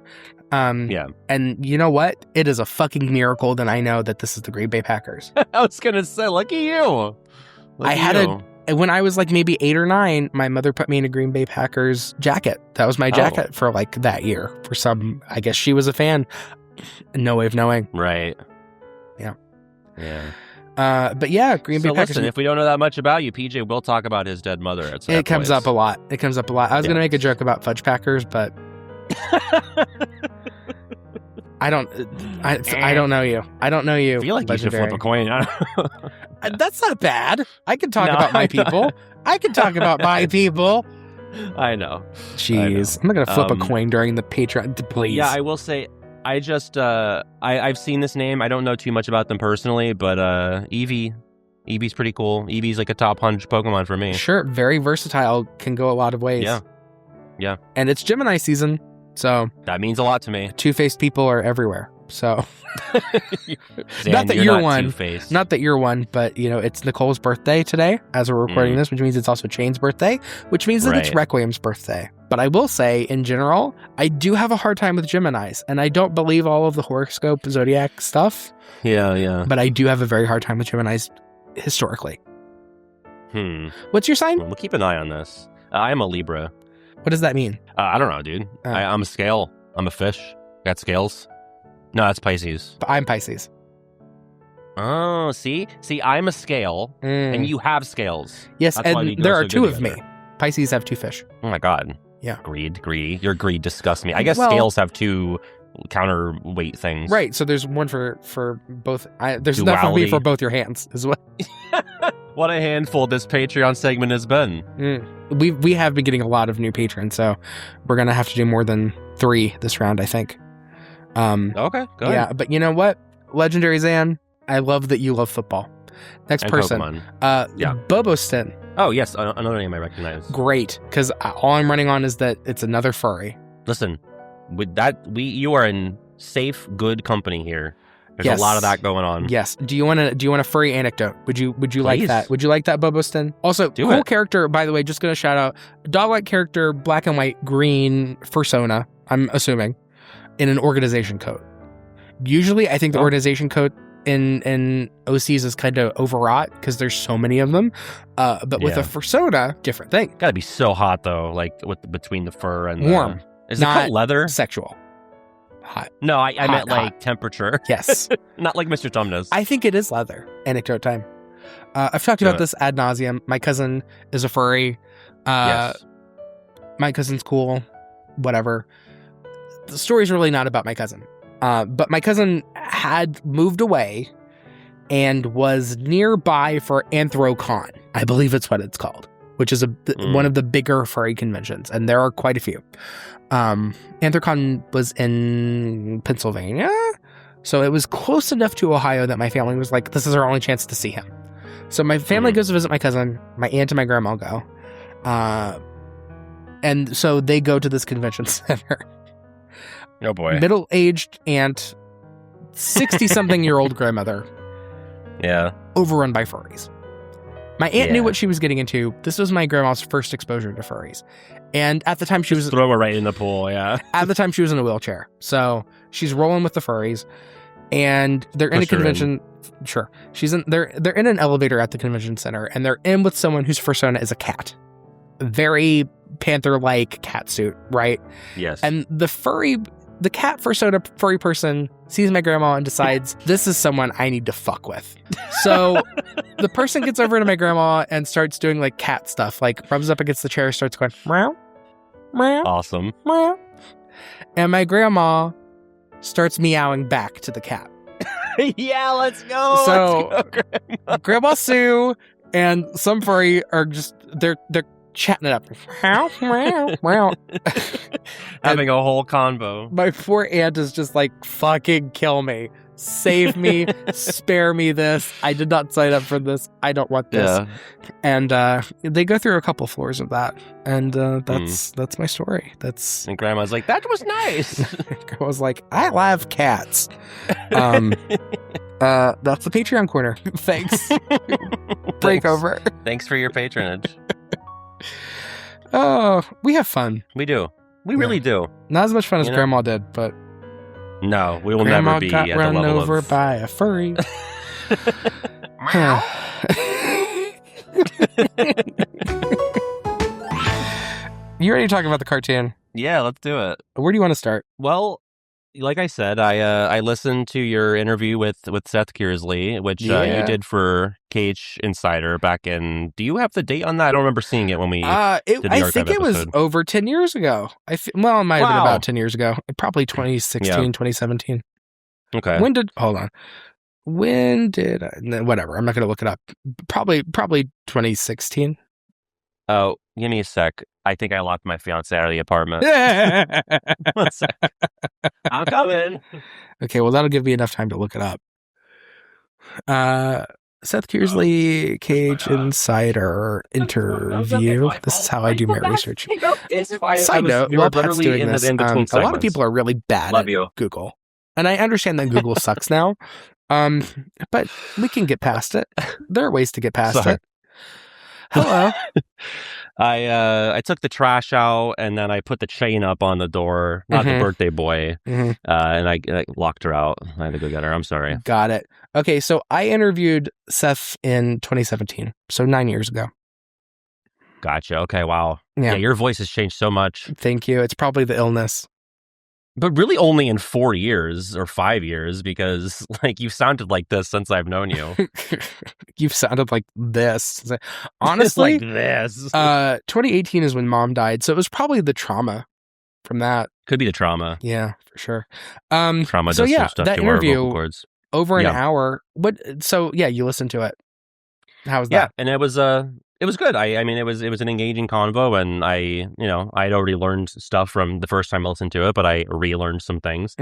Yeah. And you know what? It is a fucking miracle that I know that this is the Green Bay Packers. I was going to say, look at you. When I was like maybe 8 or 9, my mother put me in a Green Bay Packers jacket. That was my jacket for like that year. For some, I guess she was a fan. No way of knowing. Right. Yeah. But yeah, Green Bay Packers. Listen, if we don't know that much about you, PJ will talk about his dead mother at some It comes up a lot. I was going to make a joke about fudge packers, but I don't know you. I feel like legendary. You should flip a coin. That's not bad. I can talk about my people. I know. Jeez. I'm not going to flip a coin during the Patreon. Please. Yeah, I will say, I just, I've seen this name. I don't know too much about them personally, but Eevee's pretty cool. Eevee's like a top 100 Pokemon for me. Sure. Very versatile. Can go a lot of ways. Yeah. And it's Gemini season. So that means a lot to me. Two-faced people are everywhere. So Zan, not that you're one. Two-faced. Not that you're one, but it's Nicole's birthday today as we're recording this, which means it's also Chain's birthday, which means that it's Requiem's birthday. But I will say, in general, I do have a hard time with Geminis, and I don't believe all of the horoscope zodiac stuff. Yeah. But I do have a very hard time with Geminis historically. What's your sign? We'll keep an eye on this. I am a Libra. What does that mean? I don't know, dude. I'm a scale. I'm a fish. Got scales. No, that's Pisces. I'm Pisces. Oh, see, I'm a scale, and you have scales. Yes, that's and there are two of me. Pisces have 2 fish. Oh my god. Yeah. Greed. Your greed disgusts me. I guess scales have 2 counterweight things. Right. So there's one for both. There's enough for me for both your hands as well. What a handful this Patreon segment has been. We have been getting a lot of new patrons, so we're gonna have to do more than 3 this round, I think. Okay. Go ahead. Yeah, but you know what? Legendary Zan, I love that you love football. Next and Pokemon. Bobostin. Oh yes, another name I recognize. Great, because all I'm running on is that it's another furry. Listen, with that, you are in safe, good company here. There's a lot of that going on. Yes. Do you want a furry anecdote? Would you like that? Would you like that, Bobostin? Also, cool character, by the way, just gonna shout out dog-like character, black and white, green fursona, I'm assuming, in an organization coat. Usually I think the organization coat in OCs is kind of overwrought because there's so many of them. But with a fursona, different thing. Gotta be so hot though, like between the fur and warm. Is it called leather? Sexual. Hot. No, I meant like temperature. Yes. Not like Mr. Tumnus. I think it is leather. Anecdote time. I've talked about this ad nauseum. My cousin is a furry. Yes. My cousin's cool. Whatever. The story's really not about my cousin. But my cousin had moved away and was nearby for Anthrocon. I believe it's what it's called, which is one of the bigger furry conventions, and there are quite a few. Anthrocon was in Pennsylvania, so it was close enough to Ohio that my family was like, this is our only chance to see him. So my family goes to visit my cousin, my aunt and my grandma go. And so they go to this convention center. Oh boy. Middle-aged aunt, 60-something-year-old grandmother. Yeah. Overrun by furries. My aunt knew what she was getting into. This was my grandma's first exposure to furries. And at the time she was... throw her right in the pool, yeah. At the time she was in a wheelchair. So she's rolling with the furries. And they're in a convention... Sure. They're in an elevator at the convention center. And they're in with someone whose persona is a cat. Very panther-like cat suit, right? Yes. And the cat persona furry person sees my grandma and decides, this is someone I need to fuck with. So the person gets over to my grandma and starts doing like cat stuff, like rubs up against the chair, starts going, meow, meow. Awesome. Meow. And my grandma starts meowing back to the cat. Yeah, let's go. So Grandma Sue and some furry are just, they're chatting it up. Having a whole convo. My poor aunt is just like, fucking kill me. Save me. Spare me this. I did not sign up for this. I don't want this. Yeah. And they go through a couple floors of that. And that's my story. And Grandma's like, that was nice. Grandma's like, I love cats. That's the Patreon corner. Thanks. Break over. Thanks for your patronage. Oh, we have fun. We do. We really do. Not as much fun as Grandma did, but... No, we will never be at the level of... Grandma got run over by a furry. You ready to talk about the cartoon? Yeah, let's do it. Where do you want to start? Well, like I said, I listened to your interview with Seth Kearsley, which you did for Cage Insider back in... Do you have the date on that? I don't remember seeing it when we did the archive I think it was over 10 years ago. It might have been about 10 years ago. Probably 2016, 2017. Okay. Hold on. When did I... Whatever. I'm not going to look it up. Probably 2016. Oh, give me a sec. I think I locked my fiance out of the apartment. 1 sec. I'm coming. Okay, well, that'll give me enough time to look it up. Seth Kearsley, Cage Insider interview. This is how I do my research. Side note, while Pat's doing this, a lot of people are really bad at Google. And I understand that Google sucks now, but we can get past it. There are ways to get past it. Hello. I took the trash out and then I put the chain up on the door, not the birthday boy, and I locked her out. I had to go get her. I'm sorry. Got it. Okay, so I interviewed Seth in 2017, so 9 years ago. Gotcha. Okay, wow. Yeah, your voice has changed so much. Thank you. It's probably the illness. But really only in 4 years or 5 years, because you've sounded like this since I've known you. You've sounded like this. Honestly, like this. 2018 is when Mom died, so it was probably the trauma from that. Could be the trauma. Yeah, for sure. Trauma does some stuff that to interview, our vocal cords. Over an hour. So you listened to it. How was that? Yeah, and it was good. I mean, it was an engaging convo, and I'd already learned stuff from the first time I listened to it, but I relearned some things.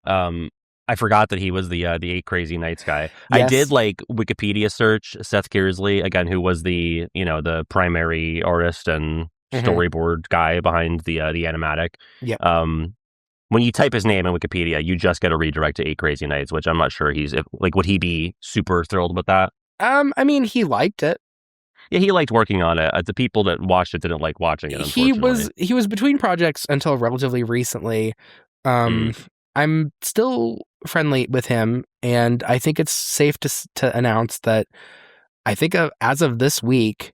I forgot that he was the 8 Crazy Nights guy. Yes. I did Wikipedia search Seth Kearsley again, who was the primary artist and storyboard guy behind the animatic. Yeah. When you type his name in Wikipedia, you just get a redirect to 8 Crazy Nights, which I'm not sure would he be super thrilled with that? I mean, he liked it. Yeah, he liked working on it. The people that watched it didn't like watching it, unfortunately. He was between projects until relatively recently. I'm still friendly with him, and I think it's safe to announce that I think as of this week,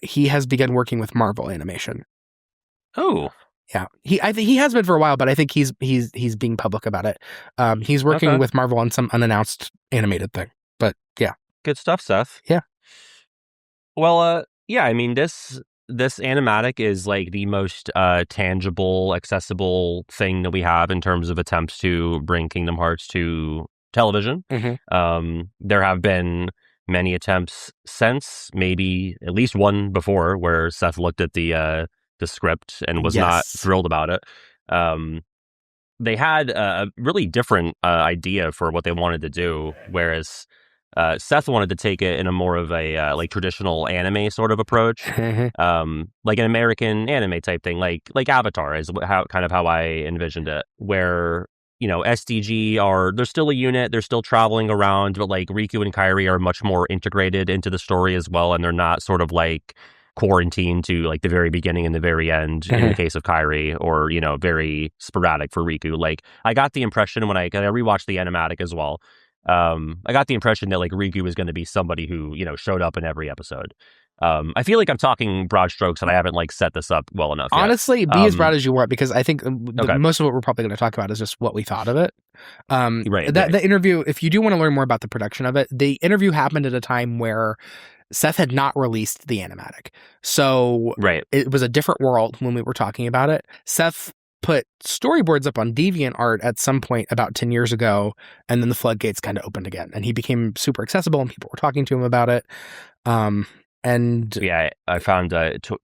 he has begun working with Marvel Animation. Oh. Yeah, I think he has been for a while, but I think he's being public about it. He's working with Marvel on some unannounced animated thing. But yeah. Good stuff, Seth. Yeah. Well, yeah, I mean, this animatic is the most tangible, accessible thing that we have in terms of attempts to bring Kingdom Hearts to television. There have been many attempts since, maybe at least one before, where Seth looked at the script and was not thrilled about it. They had a really different idea for what they wanted to do, whereas Seth wanted to take it in a more of a traditional anime sort of approach, like an American anime type thing, like Avatar is how I envisioned it, where SDG they're still a unit, they're still traveling around, but like Riku and Kairi are much more integrated into the story as well, and they're not sort of like quarantined to like the very beginning and the very end in the case of Kairi, or very sporadic for Riku. Like I got the impression when I rewatched the animatic as well, I got the impression that like Riku was going to be somebody who showed up in every episode. I feel like I'm talking broad strokes and I haven't like set this up well enough yet. Honestly, be as broad as you want, because I think most of what we're probably going to talk about is just what we thought of it. The interview, if you do want to learn more about the production of it, the interview happened at a time where Seth had not released the animatic. So it was a different world when we were talking about it. Seth put storyboards up on DeviantArt at some point about 10 years ago, and then the floodgates kind of opened again, and he became super accessible and people were talking to him about it. And yeah, I found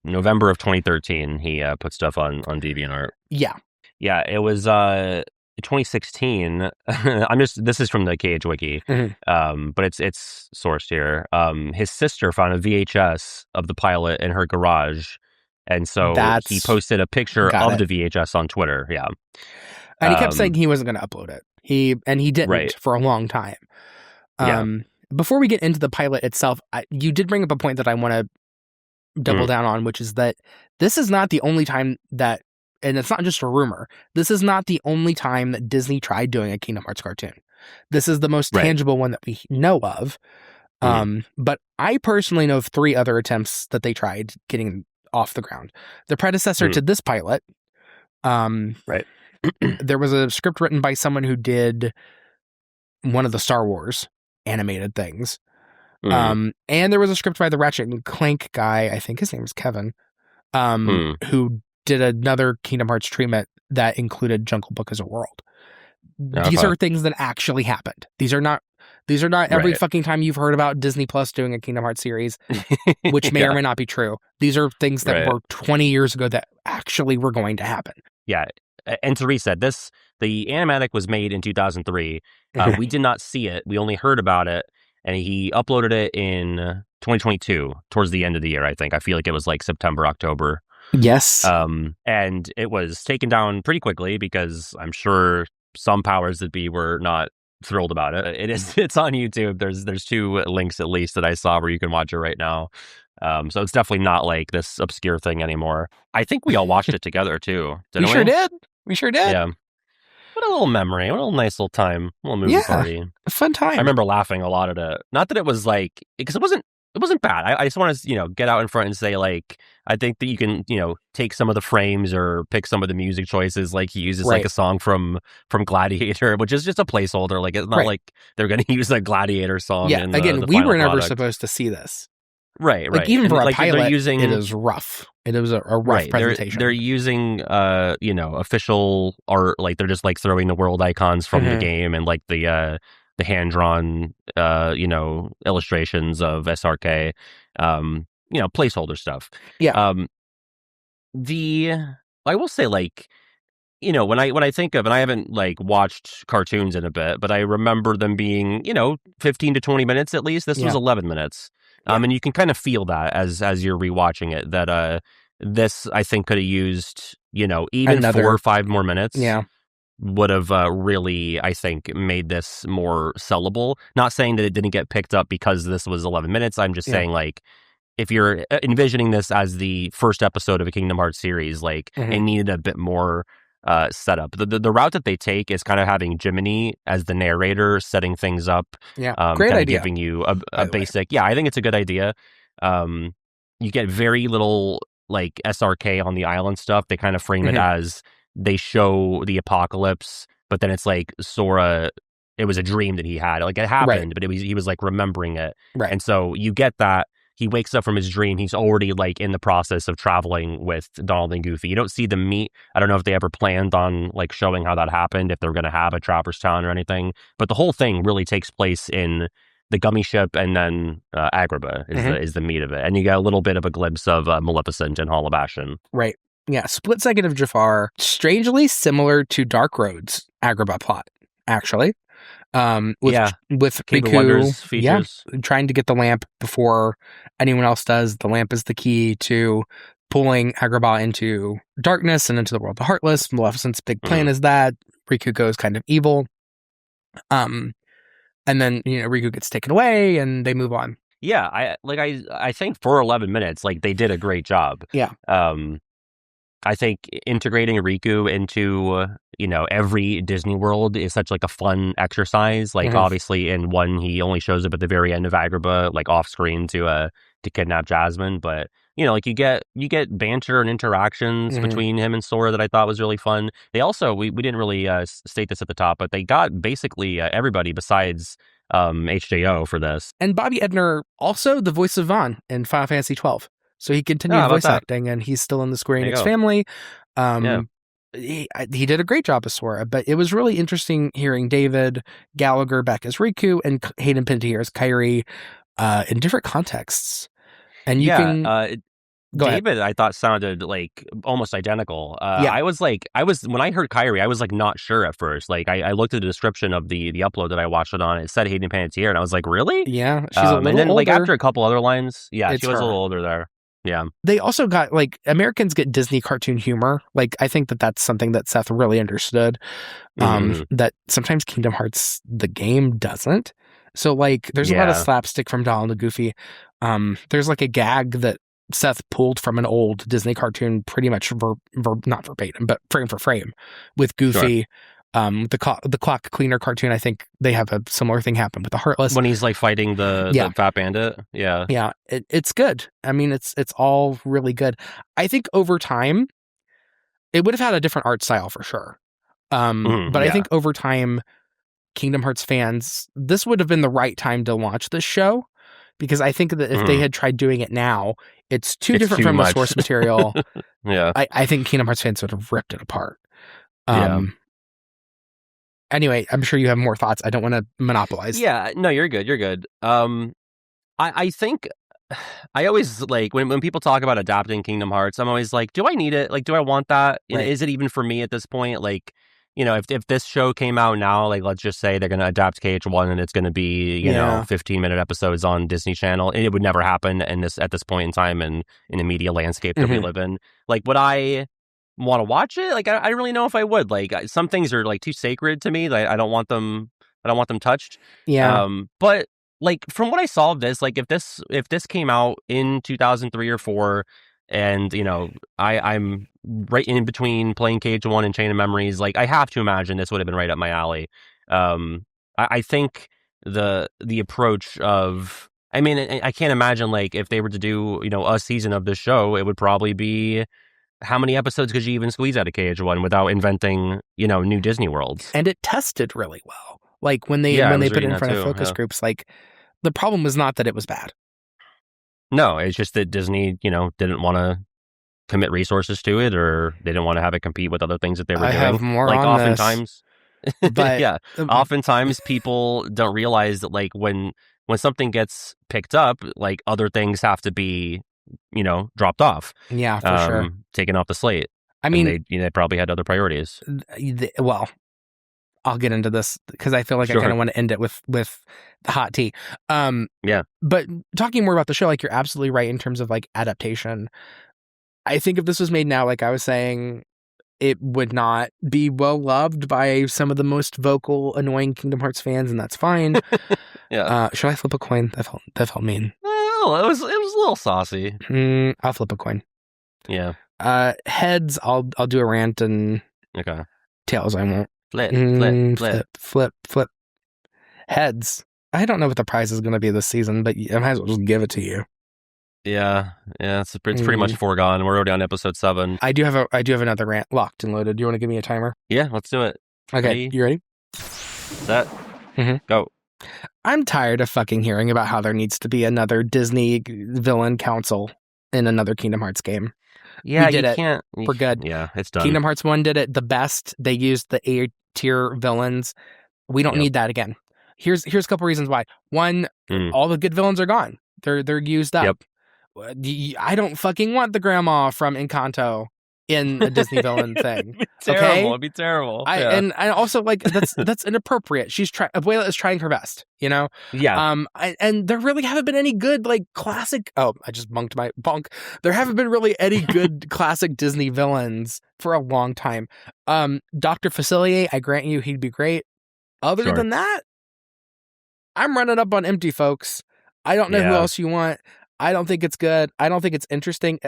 November of 2013, he put stuff on DeviantArt. Yeah, it was 2016. This is from the KH Wiki, but it's sourced here. His sister found a VHS of the pilot in her garage, and so he posted a picture of the VHS on Twitter. Yeah, and he kept saying he wasn't going to upload it. He didn't for a long time. Before we get into the pilot itself, you did bring up a point that I want to double down on, which is that this is not the only time that, and it's not just a rumor, this is not the only time that Disney tried doing a Kingdom Hearts cartoon. This is the most tangible one that we know of. But I personally know of 3 other attempts that they tried getting off the ground. The predecessor to this pilot, there was a script written by someone who did one of the Star Wars animated things. And there was a script by the Ratchet and Clank guy, I think his name is Kevin, who did another Kingdom Hearts treatment that included Jungle Book as a world. These are things that actually happened. These are not every fucking time you've heard about Disney Plus doing a Kingdom Hearts series, which may or may not be true. These are things that were 20 years ago that actually were going to happen. Yeah. And to reset, the animatic was made in 2003. We did not see it. We only heard about it. And he uploaded it in 2022, towards the end of the year, I think. I feel like it was like September, October. Yes. And it was taken down pretty quickly because I'm sure some powers that be were not thrilled about it. It's on YouTube. There's 2 links at least that I saw where you can watch it right now. So it's definitely not like this obscure thing anymore. I think we all watched it together too. Didn't we? We sure did. Yeah. What a little memory. What a little nice little time. A little movie party. A fun time. I remember laughing a lot at it. Not that it was like, because it wasn't bad. I just want to, get out in front and say, like, I think that you can, take some of the frames or pick some of the music choices. Like he uses like a song from Gladiator, which is just a placeholder. Like it's not like they're going to use a Gladiator song. Yeah. Again, we were never supposed to see this. Right. Even for a like, pilot, using, it is rough. It was a rough presentation. They're using, official art. Like they're just like throwing the world icons from the game and like the hand-drawn, illustrations of SRK, placeholder stuff. Yeah. I will say, like, when I think of, and I haven't like watched cartoons in a bit, but I remember them being, 15 to 20 minutes at least. This was 11 minutes. And you can kind of feel that as you're rewatching it, that this, I think, could have used, even 4 or 5 more minutes. Yeah. Would have really, I think, made this more sellable. Not saying that it didn't get picked up because this was 11 minutes. I'm just saying, like, if you're envisioning this as the first episode of a Kingdom Hearts series, like, it needed a bit more setup. The route that they take is kind of having Jiminy as the narrator, setting things up. Yeah, great idea. Giving you a basic. Yeah, I think it's a good idea. You get very little like SRK on the island stuff. They kind of frame it as they show the apocalypse, but then it's like Sora. It was a dream that he had. Like it happened, but he was like remembering it. Right. And so you get that. He wakes up from his dream. He's already like in the process of traveling with Donald and Goofy. You don't see them meet. I don't know if they ever planned on like showing how that happened, if they're going to have a Traverse Town or anything. But the whole thing really takes place in the Gummy Ship, and then Agrabah is the meat of it. And you get a little bit of a glimpse of Maleficent and Hall of Ashen. Right. Yeah. Split Second of Jafar, strangely similar to Dark Road's Agrabah plot, actually. With Riku, features. Trying to get the lamp before anyone else does. The lamp is the key to pulling Agrabah into darkness and into the world of the Heartless. Maleficent's big plan is that. Riku goes kind of evil. And then Riku gets taken away, and they move on. Yeah, I think for 11 minutes, like they did a great job. Yeah. I think integrating Riku into every Disney World is such like a fun exercise. Like obviously in one he only shows up at the very end of Agrabah, like off screen to kidnap Jasmine, but like you get banter and interactions between him and Sora that I thought was really fun. They also we didn't really state this at the top, but they got basically everybody besides HJO for this. And Bobby Edner, also the voice of Vaughn in Final Fantasy 12. So he continued voice acting, and he's still in the Square Enix family. He did a great job as Sora, but it was really interesting hearing David Gallagher back as Riku and Hayden Panettiere as Kairi in different contexts. And you can go David, ahead. I thought sounded like almost identical. I was when I heard Kairi, I was like not sure at first. Like I looked at the description of the upload that I watched it on. It said Hayden Panettiere, and I was like, really? Yeah, she's a little and then older. like after a couple other lines, she was her. A little older there. Yeah. They also got, like, Americans get Disney cartoon humor. Like, I think that's something that Seth really understood. That sometimes Kingdom Hearts, the game, doesn't. So, like, there's a lot of slapstick from Donald and Goofy. There's, like, a gag that Seth pulled from an old Disney cartoon, pretty much not verbatim, but frame for frame, with Goofy. Sure. The clock cleaner cartoon, I think they have a similar thing happen with the Heartless when he's like fighting the Fat Bandit. Yeah, it's good. I mean, it's all really good. I think over time, it would have had a different art style for sure. But I think over time, Kingdom Hearts fans, this would have been the right time to launch this show, because I think that if they had tried doing it now, it's different from the source material. I think Kingdom Hearts fans would have ripped it apart. Anyway, I'm sure you have more thoughts. I don't want to monopolize. Yeah, no, you're good. You're good. I think I always like when people talk about adapting Kingdom Hearts, I'm always like, do I need it? Like, do I want that? Right. Is it even for me at this point? Like, if this show came out now, like, let's just say they're going to adapt KH1 and it's going to be, 15-minute episodes on Disney Channel. It would never happen at this point in time and in the media landscape that we live in. Like, would I want to watch it? Like, I don't really know if I would. Like, some things are like too sacred to me. Like, I don't want them touched. But like, from what I saw of this, like, if this came out in 2003 or 4, and I'm right in between playing KH1 and Chain of Memories, like, I have to imagine this would have been right up my alley. I think the approach of, I mean, I can't imagine, like, if they were to do a season of this show, it would probably be, how many episodes could you even squeeze out of KH1 without inventing new Disney worlds? And it tested really well. Like, when they put it in front of focus groups, like, the problem was not that it was bad. No, it's just that Disney, didn't want to commit resources to it, or they didn't want to have it compete with other things that they were doing. Have more like, on oftentimes, this, but oftentimes people don't realize that, like, when something gets picked up, like, other things have to be, dropped off. Yeah, for sure. Taken off the slate. I mean, they probably had other priorities. Well, I'll get into this because I feel like I kind of want to end it with the hot tea. But talking more about the show, like, you're absolutely right in terms of, like, adaptation. I think if this was made now, like I was saying, it would not be well loved by some of the most vocal, annoying Kingdom Hearts fans, and that's fine. Should I flip a coin? That felt mean. Oh, it was a little saucy. I'll flip a coin. Yeah. Heads, I'll do a rant, and tails, I won't. Flip. Heads. I don't know what the prize is going to be this season, but I might as well just give it to you. Yeah. It's pretty much foregone. We're already on episode 7. I do have another rant locked and loaded. Do you want to give me a timer? Yeah, let's do it. Okay, ready? You ready? Set. Go. I'm tired of fucking hearing about how there needs to be another Disney villain council in another Kingdom Hearts game. Yeah, we did it. Can't. We're good. Yeah, it's done. Kingdom Hearts 1 did it the best. They used the A-tier villains. We don't need that again. Here's a couple reasons why. One, all the good villains are gone. They're used up. I don't fucking want the grandma from Encanto. in a Disney villain thing. It'd be terrible. Okay? It'd be terrible. And I also like that's inappropriate. Abuela is trying her best, you know? Yeah. And there really haven't been any good like classic. Oh, I just bunked my bonk. There haven't been really any good classic Disney villains for a long time. Dr. Facilier, I grant you, he'd be great. Other than that, I'm running up on empty, folks. I don't know who else you want. I don't think it's good. I don't think it's interesting.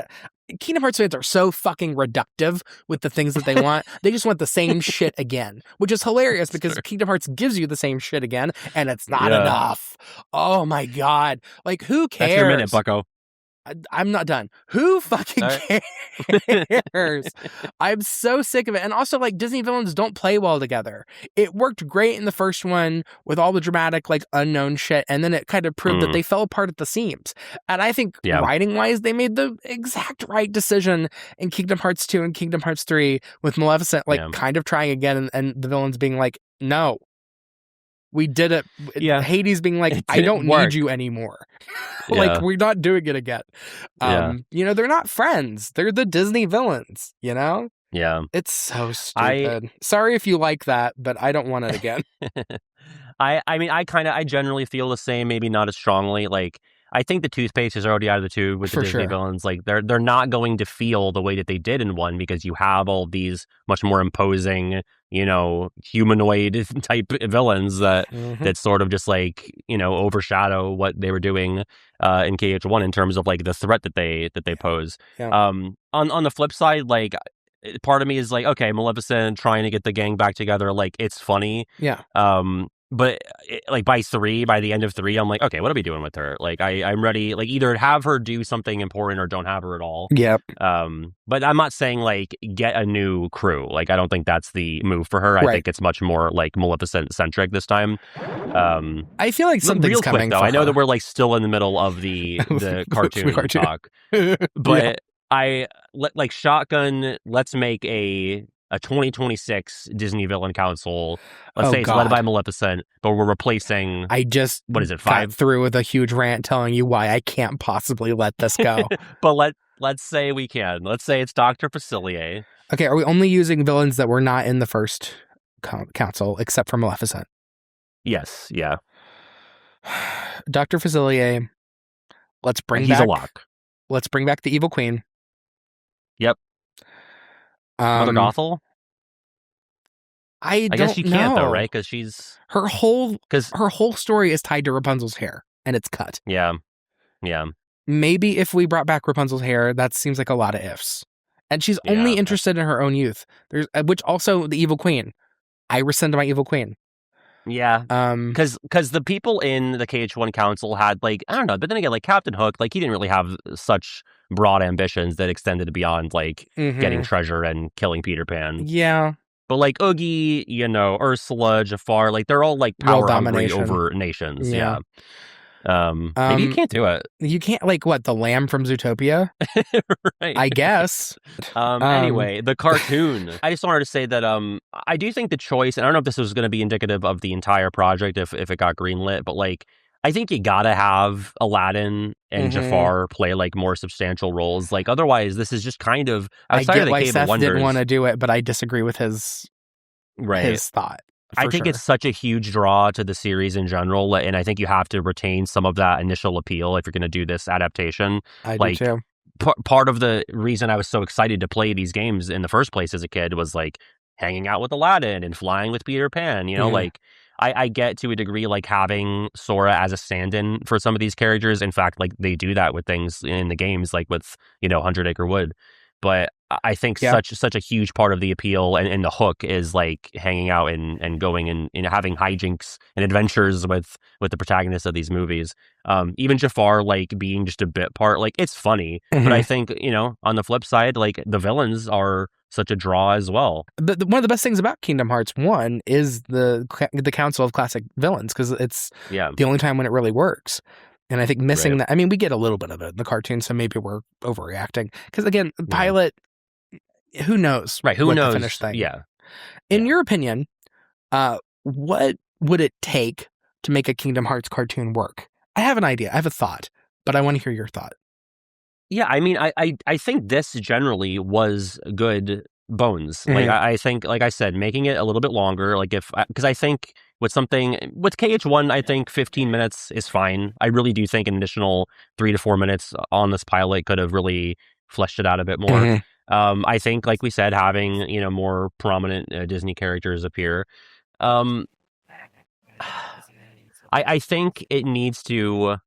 Kingdom Hearts fans are so fucking reductive with the things that they want. They just want the same shit again, which is hilarious because Kingdom Hearts gives you the same shit again, and it's not enough. Oh my God. Like, who cares? That's your minute, bucko. I'm not done. Who fucking cares? I'm so sick of it. And also, like, Disney villains don't play well together. It worked great in the first one with all the dramatic, like, unknown shit, and then it kind of proved that they fell apart at the seams. And I think writing-wise, they made the exact right decision in Kingdom Hearts 2 and Kingdom Hearts 3 with Maleficent, like, kind of trying again, and the villains being like, no. We did it. Hades being like, I don't need you anymore. Like, we're not doing it again. You know, they're not friends. They're the Disney villains, you know? Yeah. It's so stupid. Sorry if you like that, but I don't want it again. I mean, I generally feel the same, maybe not as strongly. Like, I think the toothpaste is already out of the tube with the Disney villains. Like, they're not going to feel the way that they did in one because you have all these much more imposing, you know, humanoid type villains that sort of just like, you know, overshadow what they were doing in KH1 in terms of like the threat that they pose. On the flip side, like, part of me is like, okay, Maleficent trying to get the gang back together, like, it's funny. But like by the end of 3, I'm like, okay, what are we doing with her? Like, I'm ready. Like, either have her do something important or don't have her at all. But I'm not saying like get a new crew. Like, I don't think that's the move for her. I think it's much more like Maleficent centric this time. I feel like something's real coming. Quick, though, I know that we're like still in the middle of the cartoon talk, but like shotgun. Let's make a 2026 Disney Villain Council. Let's say it's led by Maleficent, but we're replacing. I just what is it? 5 through with a huge rant telling you why I can't possibly let this go. But let's say we can. Let's say it's Dr. Facilier. Okay, are we only using villains that were not in the first council except for Maleficent? Yes. Yeah. Dr. Facilier. Let's bring He's back. a lock. Let's bring back the Evil Queen. Yep. Mother Gothel? I guess she can't though, right? Because she's her whole story is tied to Rapunzel's hair, and it's cut. Yeah. Maybe if we brought back Rapunzel's hair, that seems like a lot of ifs. And she's only interested in her own youth. There's which also the Evil Queen. I rescind my Evil Queen. Yeah. Because the people in the KH1 Council had like, I don't know, but then again, like Captain Hook, like he didn't really have such broad ambitions that extended beyond like getting treasure and killing Peter Pan. Yeah. But like Oogie, you know, Ursula, Jafar, like they're all like power hungry over nations. Yeah. Maybe you can't do it. You can't, like, what, the lamb from Zootopia? Right. I guess. Anyway, the cartoon. I just wanted to say that I do think the choice, and I don't know if this was going to be indicative of the entire project if it got greenlit, but like I think you gotta have Aladdin and Jafar play like more substantial roles. Like otherwise, this is just kind of outside of the Cave of Wonders. Seth didn't want to do it, but I disagree with his thought. I think it's such a huge draw to the series in general, and I think you have to retain some of that initial appeal if you're going to do this adaptation. I do too. Part of the reason I was so excited to play these games in the first place as a kid was like hanging out with Aladdin and flying with Peter Pan. You know, like I get to a degree like having Sora as a stand-in for some of these characters. In fact, like they do that with things in the games, like with 100 Acre Wood. But I think such a huge part of the appeal and the hook is like hanging out and going and having hijinks and adventures with the protagonists of these movies. Even Jafar like being just a bit part, like it's funny. But I think, on the flip side, like the villains are such a draw as well. But one of the best things about Kingdom Hearts 1 is the Council of Classic Villains, because it's the only time when it really works. And I think missing that, I mean, we get a little bit of it in the cartoon, so maybe we're overreacting. Because again, pilot, who knows? Right, who knows? The finished thing. Yeah. In your opinion, what would it take to make a Kingdom Hearts cartoon work? I have an idea. I have a thought, but I want to hear your thought. Yeah, I mean, I think this generally was good bones. Like, Mhm. I think, like I said, making it a little bit longer, like because I think with KH1, I think 15 minutes is fine. I really do think an additional 3 to 4 minutes on this pilot could have really fleshed it out a bit more. Mhm. I think, like we said, having, more prominent Disney characters appear. Um, I think it needs to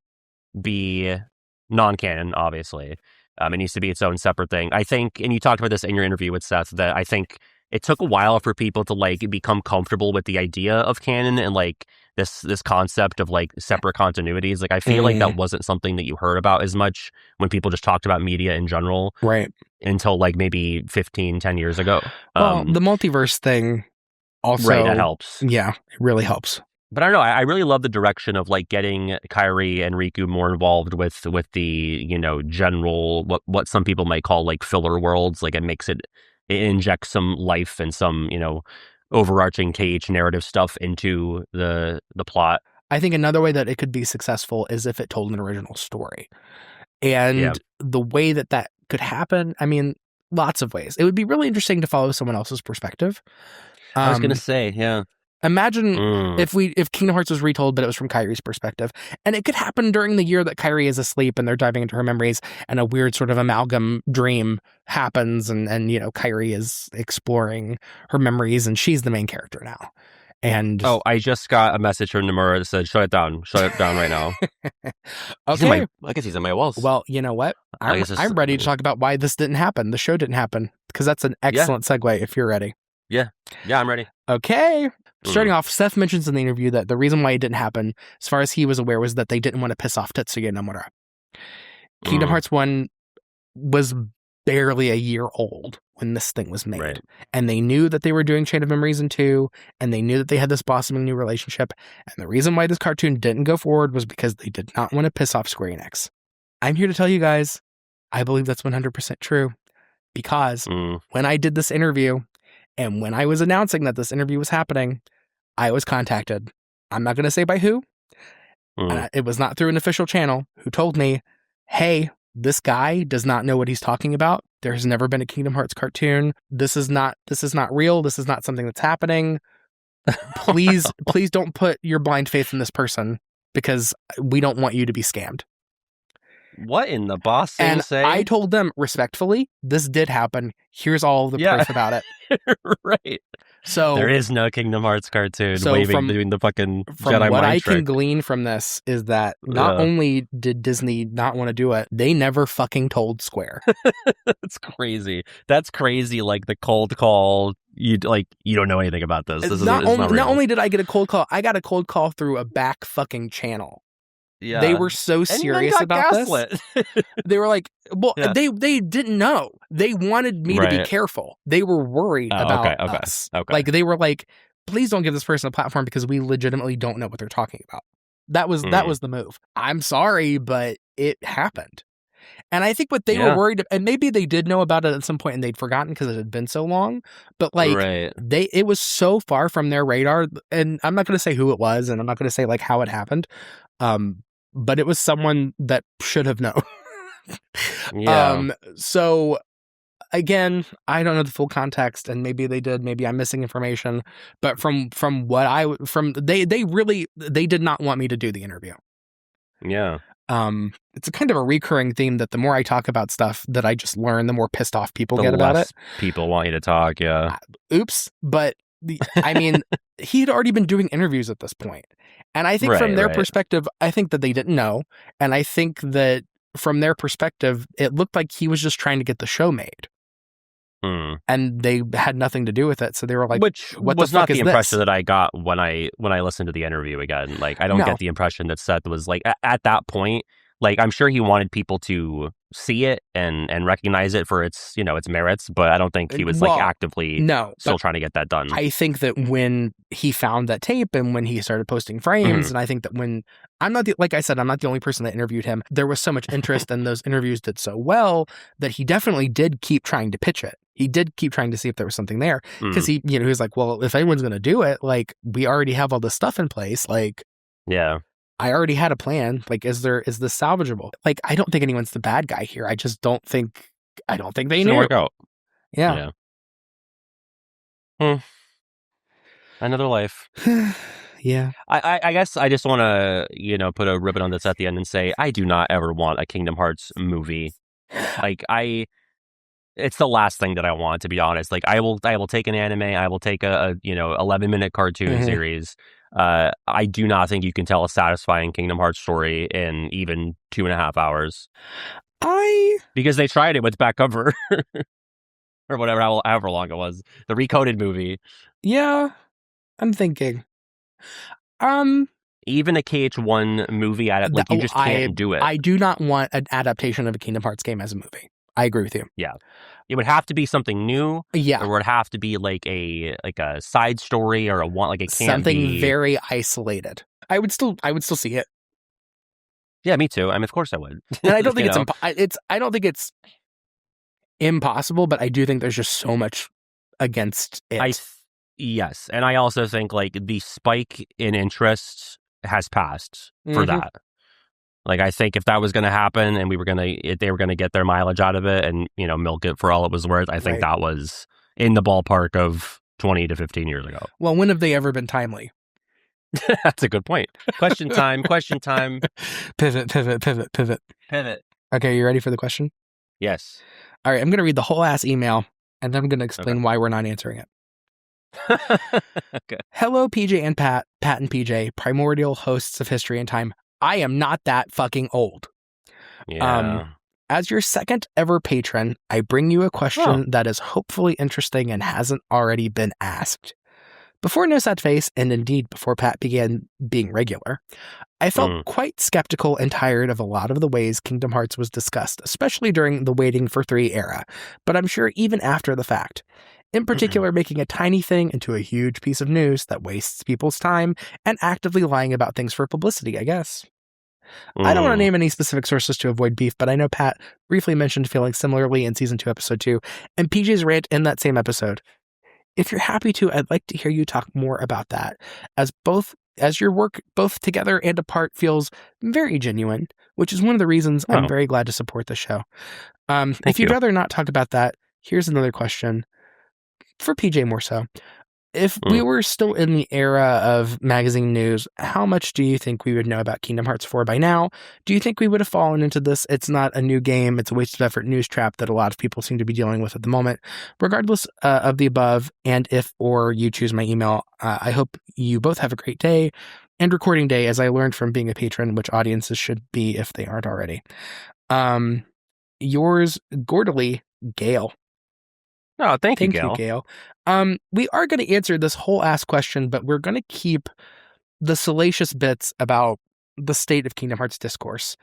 be non-canon, obviously. It needs to be its own separate thing. I think, and you talked about this in your interview with Seth, that I think it took a while for people to like become comfortable with the idea of canon and like this concept of like separate continuities. Like I feel like that Mhm. wasn't something that you heard about as much when people just talked about media in general Right. until like maybe 10 years ago. Well, the multiverse thing Right, that also, helps. yeah, it really helps. But I don't know. I really love the direction of like getting Kyrie and Riku more involved with the general what some people might call like filler worlds. Like it injects some life and some overarching KH narrative stuff into the plot. I think another way that it could be successful is if it told an original story. Yeah, And the way that that could happen, I mean, lots of ways. It would be really interesting to follow someone else's perspective. I was gonna Um, say, yeah. Imagine Mm. if Kingdom Hearts was retold, but it was from Kyrie's perspective, and it could happen during the year that Kyrie is asleep and they're diving into her memories, and a weird sort of amalgam dream happens, and Kyrie is exploring her memories, and she's the main character now. And Oh, I just got a message from Nomura that said, "Shut it down right now." okay, I guess he's in my walls. well, you know what? I I'm guess it's I'm ready to talk about why this didn't happen. The show didn't happen because that's an yeah, excellent segue. If you're ready. yeah, yeah. I'm ready. Okay. Mm. Starting off, Seth mentions in the interview that the reason why it didn't happen, as far as he was aware, was that they didn't want to piss off Tetsuya Nomura. Kingdom Mm. Hearts 1 was barely a year old when this thing was made. Right. And they knew that they were doing Chain of Memories in 2, and they knew that they had this blossoming new relationship. And the reason why this cartoon didn't go forward was because they did not want to piss off Square Enix. I'm here to tell you guys, I believe that's 100% true. Because when I did this interview, and when I was announcing that this interview was happening, I was contacted. I'm not going to say by who. It was not through an official channel, who told me, hey, this guy does not know what he's talking about. There has never been a Kingdom Hearts cartoon. This is not real. This is not something that's happening. Please don't put your blind faith in this person because we don't want you to be scammed. What in the boss thing And say? I told them respectfully, this did happen. Here's all the proof about it. Right. So there is no Kingdom Hearts cartoon doing the fucking Jedi what mind I trick. can glean from this is that not only did Disney not want to do it, they never fucking told Square. That's crazy. That's crazy. Like the cold call. You don't know anything about this. This not is not real. Not only did I get a cold call, I got a cold call through a back fucking channel. Yeah. They were so serious about this. They were like, well, yeah. they didn't know. They wanted me to be careful. They were worried about us. Okay. Like they were like, please don't give this person a platform because we legitimately don't know what they're talking about. That was the move. I'm sorry, but it happened. And I think what they were worried, and maybe they did know about it at some point and they'd forgotten because it had been so long, but like it was so far from their radar. And I'm not going to say who it was, and I'm not going to say like how it happened. But it was someone that should have known. So again, I don't know the full context, and maybe they did, maybe I'm missing information, but from what they did not want me to do the interview. Yeah. It's a kind of a recurring theme that the more I talk about stuff that I just learn, the more pissed off people get about it. People want you to talk, yeah. Oops. But I mean, he had already been doing interviews at this point. And I think from their perspective, I think that they didn't know. And I think that from their perspective, it looked like he was just trying to get the show made. And they had nothing to do with it. So they were like, which was not the impression that I got when I listened to the interview again. Like, I don't get the impression that Seth was like, at that point, like, I'm sure he wanted people to see it and recognize it for its merits, but I don't think he was like actively still trying to get that done. I think that when he found that tape and when he started posting frames, and I think that when like I said, I'm not the only person that interviewed him. There was so much interest and those interviews did so well that he definitely did keep trying to pitch it. He did keep trying to see if there was something there because he was like, well, if anyone's going to do it, like we already have all this stuff in place. Like, yeah. I already had a plan. Like, is this salvageable? Like, I don't think anyone's the bad guy here. I just don't think they Just didn't knew. work out. Yeah. Another life. Yeah. I guess I just want to, put a ribbon on this at the end and say I do not ever want a Kingdom Hearts movie. Like it's the last thing that I want, to be honest. Like I will take an anime, I will take a 11-minute cartoon series. I do not think you can tell a satisfying Kingdom Hearts story in even 2.5 hours. Because they tried it with back cover or whatever, however long it was, the recoded movie. Yeah, I'm thinking. Even a KH1 movie you just can't do it. I do not want an adaptation of a Kingdom Hearts game as a movie. I agree with you. Yeah. It would have to be something new. Yeah. Or it would have to be like a side story or it can't something be very isolated. I would still see it. Yeah, me too. I mean, of course I would. And I don't think I don't think it's impossible, but I do think there's just so much against it. Yes, and I also think like the spike in interest has passed for that. Like I think if that was going to happen and they were going to get their mileage out of it and milk it for all it was worth, I think that was in the ballpark of 20 to 15 years ago. Well, when have they ever been timely? That's a good point. Question time. Pivot. Okay, you ready for the question? Yes. All right, I'm going to read the whole ass email and then I'm going to explain why we're not answering it. Okay. Hello, PJ and Pat and PJ, primordial hosts of History and Time. I am not that fucking old. Yeah. As your second ever patron, I bring you a question that is hopefully interesting and hasn't already been asked. Before No Sad Face, and indeed before Pat began being regular, I felt quite skeptical and tired of a lot of the ways Kingdom Hearts was discussed, especially during the Waiting for 3 era, but I'm sure even after the fact. In particular, making a tiny thing into a huge piece of news that wastes people's time and actively lying about things for publicity, I guess. I don't want to name any specific sources to avoid beef, but I know Pat briefly mentioned feeling similarly in Season 2, Episode 2, and PJ's rant in that same episode. If you're happy to, I'd like to hear you talk more about that, as your work both together and apart feels very genuine, which is one of the reasons I'm very glad to support the show. If you'd rather not talk about that, here's another question. For PJ more so. If we were still in the era of magazine news, how much do you think we would know about Kingdom Hearts 4 by now? Do you think we would have fallen into this "it's not a new game, it's a waste of effort" news trap that a lot of people seem to be dealing with at the moment? Regardless of the above, and if or you choose my email, I hope you both have a great day and recording day, as I learned from being a patron, which audiences should be if they aren't already. Yours, Gordily, Gail. Oh, thank you, Gail. We are going to answer this whole ass question, but we're going to keep the salacious bits about the state of Kingdom Hearts discourse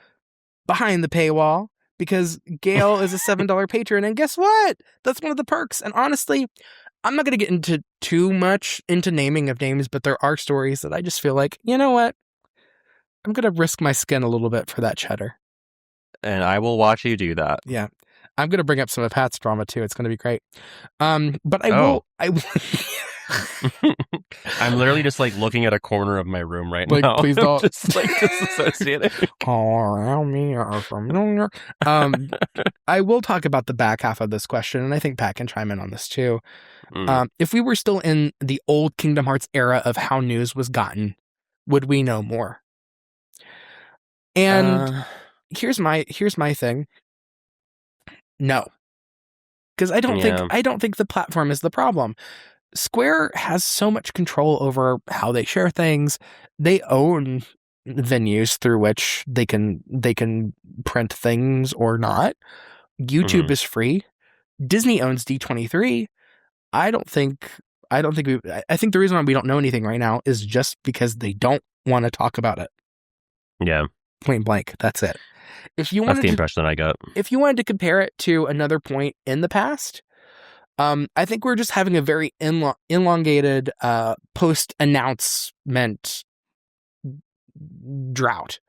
behind the paywall, because Gail is a $7 patron, and guess what? That's one of the perks. And honestly, I'm not going to get into too much into naming of names, but there are stories that I just feel like, you know what? I'm going to risk my skin a little bit for that cheddar. And I will watch you do that. Yeah. I'm going to bring up some of Pat's drama too. It's going to be great. But I will. I'm literally just like looking at a corner of my room right now. Please don't. Just like disassociated. Around me are familiar. I will talk about the back half of this question, and I think Pat can chime in on this too. If we were still in the old Kingdom Hearts era of how news was gotten, would we know more? And here's my thing. No, because I don't think the platform is the problem. Square has so much control over how they share things. They own venues through which they can print things or not. YouTube is free. Disney owns D23. I think the reason why we don't know anything right now is just because they don't want to talk about it. Yeah. Point blank. That's it. That's the impression that I got. If you wanted to compare it to another point in the past, I think we're just having a very elongated post-announcement drought.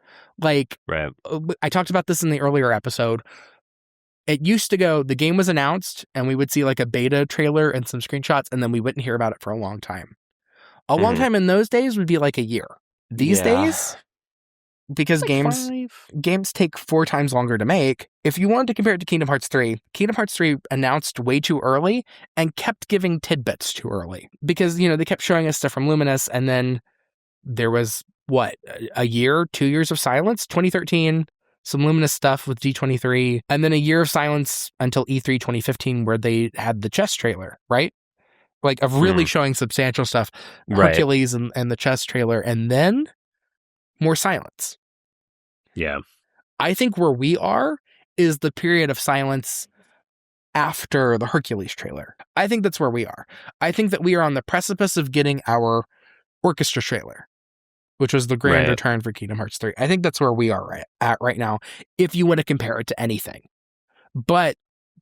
Like, I talked about this in the earlier episode. It used to go, the game was announced, and we would see like a beta trailer and some screenshots, and then we wouldn't hear about it for a long time. A long time in those days would be like a year. These days, because Like games take 4 times longer to make. If you wanted to compare it to Kingdom Hearts 3, Kingdom Hearts 3 announced way too early and kept giving tidbits too early. Because, they kept showing us stuff from Luminous, and then there was, a year, 2 years of silence? 2013, some Luminous stuff with D23, and then a year of silence until E3 2015, where they had the chess trailer, right? Like, of really showing substantial stuff. Right. Hercules and the chess trailer, and then more silence. Yeah. I think where we are is the period of silence after the Hercules trailer. I think that's where we are. I think that we are on the precipice of getting our orchestra trailer, which was the grand return for Kingdom Hearts 3. I think that's where we are at right now, if you want to compare it to anything. But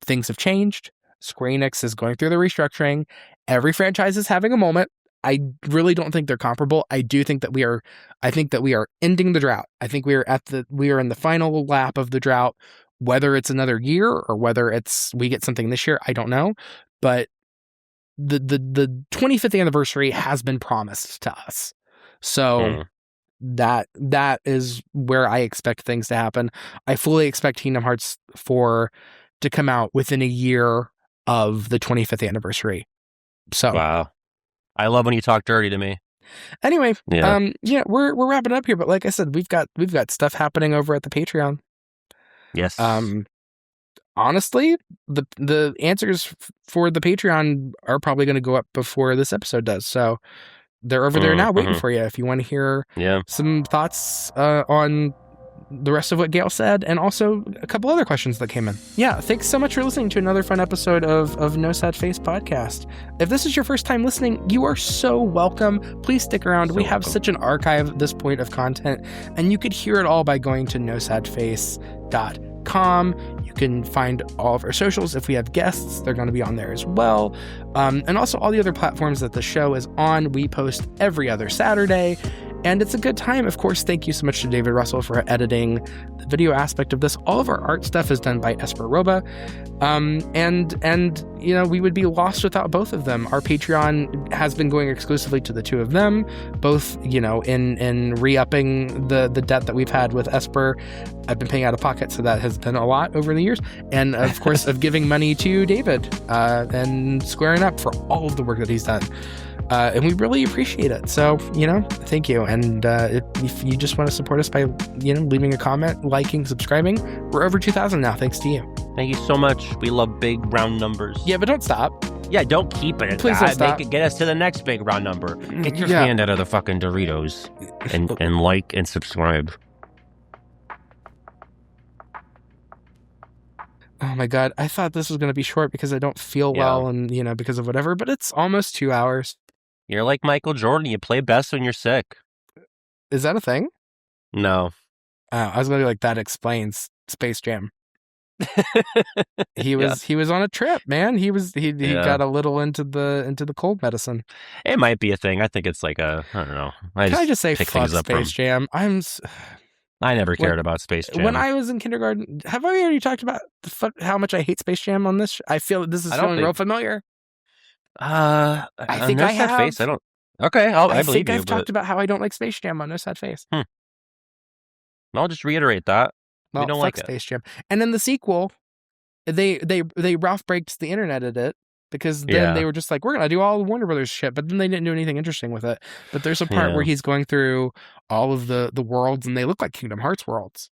things have changed. Square Enix is going through the restructuring. Every franchise is having a moment. I really don't think they're comparable. I think that we are ending the drought. I think we are in the final lap of the drought. Whether it's another year or whether we get something this year, I don't know. But the 25th anniversary has been promised to us. So that is where I expect things to happen. I fully expect Kingdom Hearts 4 to come out within a year of the 25th anniversary. So wow. I love when you talk dirty to me. Anyway, we're wrapping up here, but like I said, we've got stuff happening over at the Patreon. Yes. Honestly, the answers for the Patreon are probably going to go up before this episode does. So they're over there now waiting for you if you want to hear some thoughts on the rest of what Gail said, and also a couple other questions that came in. Yeah, thanks so much for listening to another fun episode of No Sad Face Podcast. If this is your first time listening, you are so welcome. Please stick around. We have such an archive at this point of content, and you could hear it all by going to nosadface.com. You can find all of our socials. If we have guests, they're going to be on there as well. And also all the other platforms that the show is on. We post every other Saturday, and it's a good time. Of course, thank you so much to David Russell for editing the video aspect of this. All of our art stuff is done by Esper Roba. And we would be lost without both of them. Our Patreon has been going exclusively to the two of them, both, in re-upping the debt that we've had with Esper. I've been paying out of pocket, so that has been a lot over the years. And of course, of giving money to David and squaring up for all of the work that he's done. And we really appreciate it. So, thank you. And if you just want to support us by, leaving a comment, liking, subscribing, we're over 2,000 now, thanks to you. Thank you so much. We love big round numbers. Yeah, but don't stop. Yeah, don't keep it at Please that. Don't stop. Get us to the next big round number. Get your hand out of the fucking Doritos and like and subscribe. Oh my God. I thought this was going to be short because I don't feel well and, because of whatever, but it's almost 2 hours. You're like Michael Jordan. You play best when you're sick. Is that a thing? No. I was going to be like, that explains Space Jam. He was on a trip, man. He got a little into the cold medicine. It might be a thing. I think it's like I don't know. Can I just say fuck Space Jam? I never cared about Space Jam. When I was in kindergarten, have I already talked about how much I hate Space Jam on this? I feel that this is feeling real familiar. I think I have. Face. I don't. Okay, I believe think I've talked about how I don't like Space Jam on No Sad Face. I'll just reiterate that. Well, we don't fuck like Space Jam. And then the sequel, they Ralph breaks the internet at it because then they were just like, we're gonna do all the Warner Brothers shit, but then they didn't do anything interesting with it. But there's a part where he's going through all of the worlds, and they look like Kingdom Hearts worlds.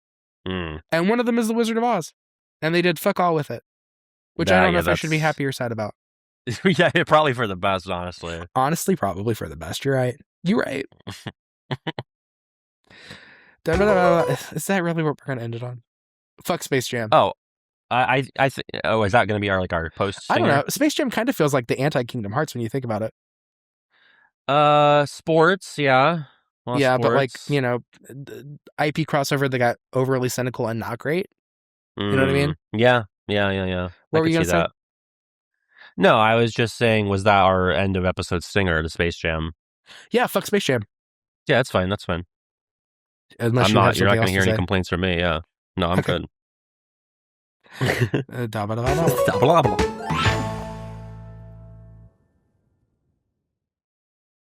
And one of them is the Wizard of Oz, and they did fuck all with it, which I don't know if I should be happy or sad about. Yeah, probably for the best, honestly. Honestly, probably for the best. You're right. You're right. Is that really what we're gonna end it on? Fuck Space Jam. Oh, I think. Oh, is that gonna be our post? I don't know. Space Jam kind of feels like the anti-Kingdom Hearts when you think about it. Sports, yeah. Well, yeah, sports. But IP crossover that got overly cynical and not great. You know what I mean? Yeah. What were you gonna say? No, I was just saying, was that our end of episode stinger to Space Jam? Yeah, fuck Space Jam. Yeah, that's fine. Unless you're not going to hear any complaints from me. Yeah, no, I'm good.